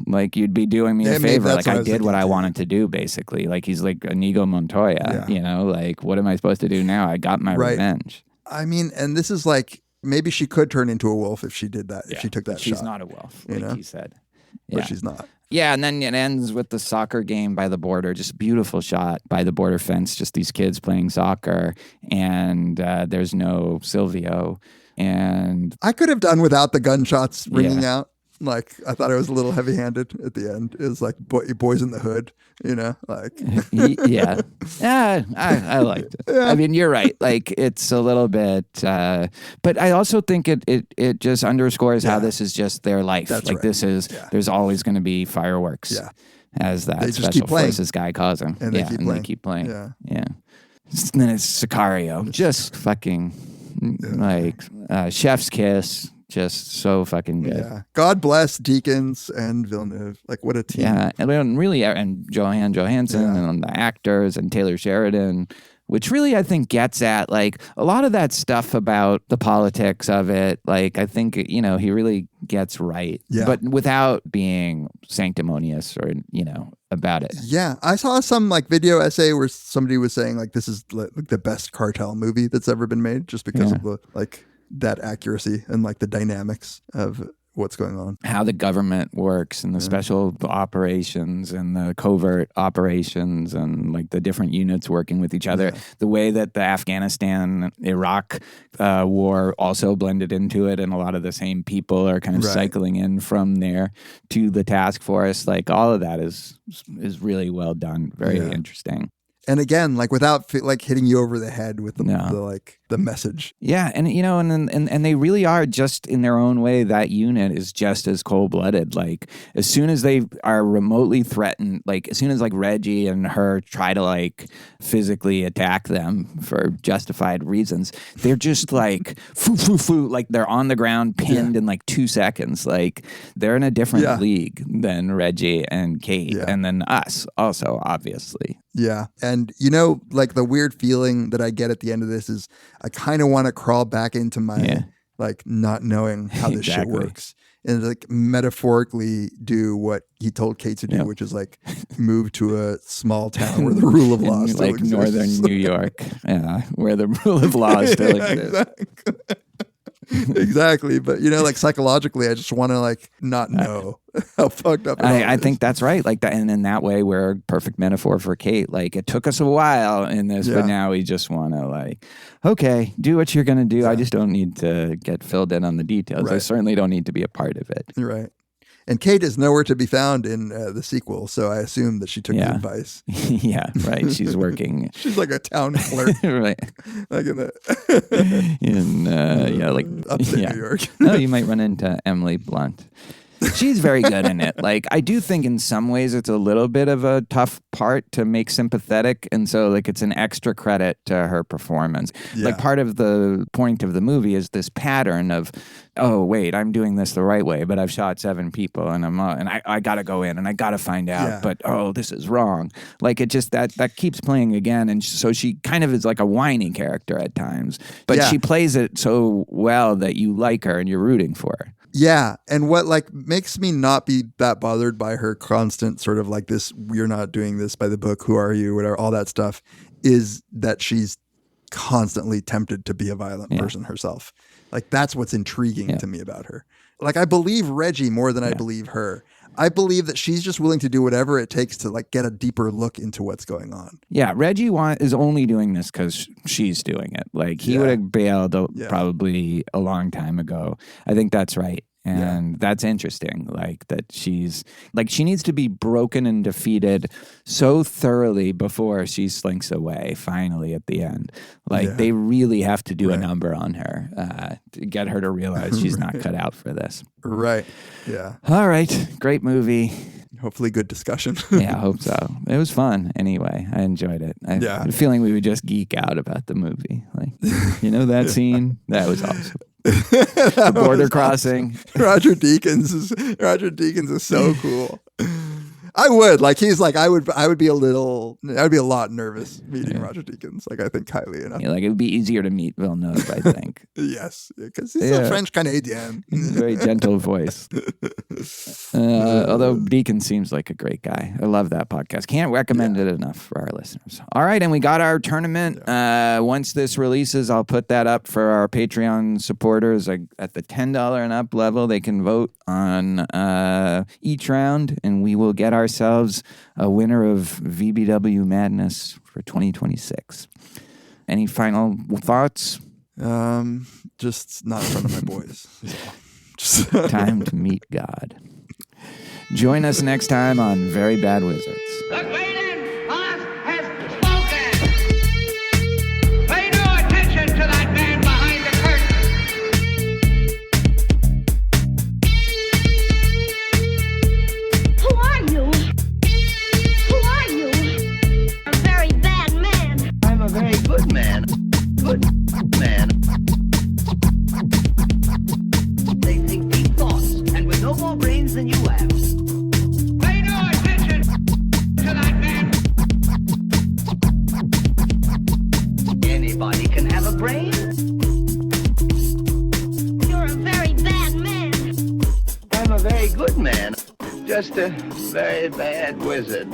Like, you'd be doing me a favor. Like, I did what I wanted to do, basically. Like, he's like Inigo Montoya, Like, what am I supposed to do now? I got my revenge. I mean, and this is like, maybe she could turn into a wolf if she did that, if she took that shot. She's not a wolf, like he said. But she's not. Yeah, and then it ends with the soccer game by the border. Just a beautiful shot by the border fence, just these kids playing soccer, and there's no Silvio. And I could have done without the gunshots ringing out. Like, I thought it was a little heavy-handed at the end. It was like Boys in the Hood, like. Yeah. I liked it. Yeah. I mean, you're right. Like, it's a little bit, but I also think it just underscores how this is just their life. That's like, this is, there's always going to be fireworks. Yeah. As that special forces guy calls them. And they keep playing. Yeah. And then it's Sicario. Just fucking, chef's kiss. Just so fucking good. Yeah. God bless Deakins and Villeneuve. Like, what a team. Yeah. And really, and Johan Johansson and the actors and Taylor Sheridan, which really, I think, gets at like a lot of that stuff about the politics of it. Like, I think, he really gets right, but without being sanctimonious or, about it. Yeah. I saw some like video essay where somebody was saying like, this is like the best cartel movie that's ever been made just because of the like, that accuracy and like the dynamics of what's going on, how the government works and the special operations and the covert operations and like the different units working with each other, the way that the Afghanistan-Iraq war also blended into it, and a lot of the same people are kind of cycling in from there to the task force. Like, all of that is really well done, very interesting. And again, like without like hitting you over the head with the like the message. Yeah, and you know, and they really are, just in their own way, that unit is just as cold-blooded. Like, as soon as they are remotely threatened, like as soon as like Reggie and her try to like physically attack them for justified reasons, they're just like foo, like they're on the ground pinned in like 2 seconds. Like, they're in a different league than Reggie and Kate, and then us also, obviously. Yeah. And, you know, like the weird feeling that I get at the end of this is I kind of want to crawl back into my, like, not knowing how this shit works. And, like, metaphorically do what he told Kate to do, which is, like, move to a small town where the rule of law still like exists. northern New York, where the rule of law still exists. Exactly. Exactly. But, you know, like psychologically, I just want to like not know how fucked up it I is. think that's right. Like that. And in that way, we're a perfect metaphor for Kate. Like, it took us a while in this, but now we just want to like, okay, do what you're going to do. I just don't need to get filled in on the details. I certainly don't need to be a part of it. You're right. And Kate is nowhere to be found in the sequel, so I assume that she took the advice. Yeah, right. She's working. She's like a town clerk, right? Like in like upstate New York. No, you might run into Emily Blunt. She's very good in it. Like, I do think in some ways it's a little bit of a tough part to make sympathetic. And so, like, it's an extra credit to her performance. Yeah. Like, part of the point of the movie is this pattern of, oh, wait, I'm doing this the right way, but I've shot 7 people and I got to go in and I got to find out. But, oh, this is wrong. Like, it just, that keeps playing again. And so she kind of is like a whiny character at times. But she plays it so well that you like her and you're rooting for her. Yeah. And what like makes me not be that bothered by her constant sort of like this, you're not doing this by the book, who are you, whatever, all that stuff, is that she's constantly tempted to be a violent person herself. Like, that's what's intriguing to me about her. Like, I believe Reggie more than I believe her. I believe that she's just willing to do whatever it takes to like get a deeper look into what's going on. Yeah, Reggie is only doing this because she's doing it. Like, he would have bailed probably a long time ago. I think that's right. And that's interesting. Like, that she's like, she needs to be broken and defeated so thoroughly before she slinks away finally at the end. Like, they really have to do a number on her to get her to realize she's not cut out for this. Right. Yeah. All right. Great movie. Hopefully good discussion. Yeah, I hope so. It was fun anyway. I enjoyed it. I had a feeling we would just geek out about the movie. Like, you know that scene? That was awesome. The border crossing. Awesome. Roger Deakins is so cool. I would like. He's like. I would be a lot nervous meeting Roger Deakins. Like, I think highly enough. Yeah, like, it would be easier to meet Villeneuve, I think. Yes, because he's a French Canadian. Very gentle voice. Although Deakins seems like a great guy. I love that podcast. Can't recommend it enough for our listeners. All right, and we got our tournament. Once this releases, I'll put that up for our Patreon supporters. At the $10 and up level, they can vote on each round, and we will get ourselves a winner of VBW Madness for 2026. Any final thoughts? Just not in front of my boys. Time to meet God. Join us next time on Very Bad Wizards. The Great Boss has spoken. Pay no attention to that man behind the curtain. Who are you? Who are you? A very bad man. I'm a very good man. Good man. They think deep thoughts, and with no more brains than you have. Pay no attention to that man. Anybody can have a brain. You're a very bad man. I'm a very good man. Just a very bad wizard.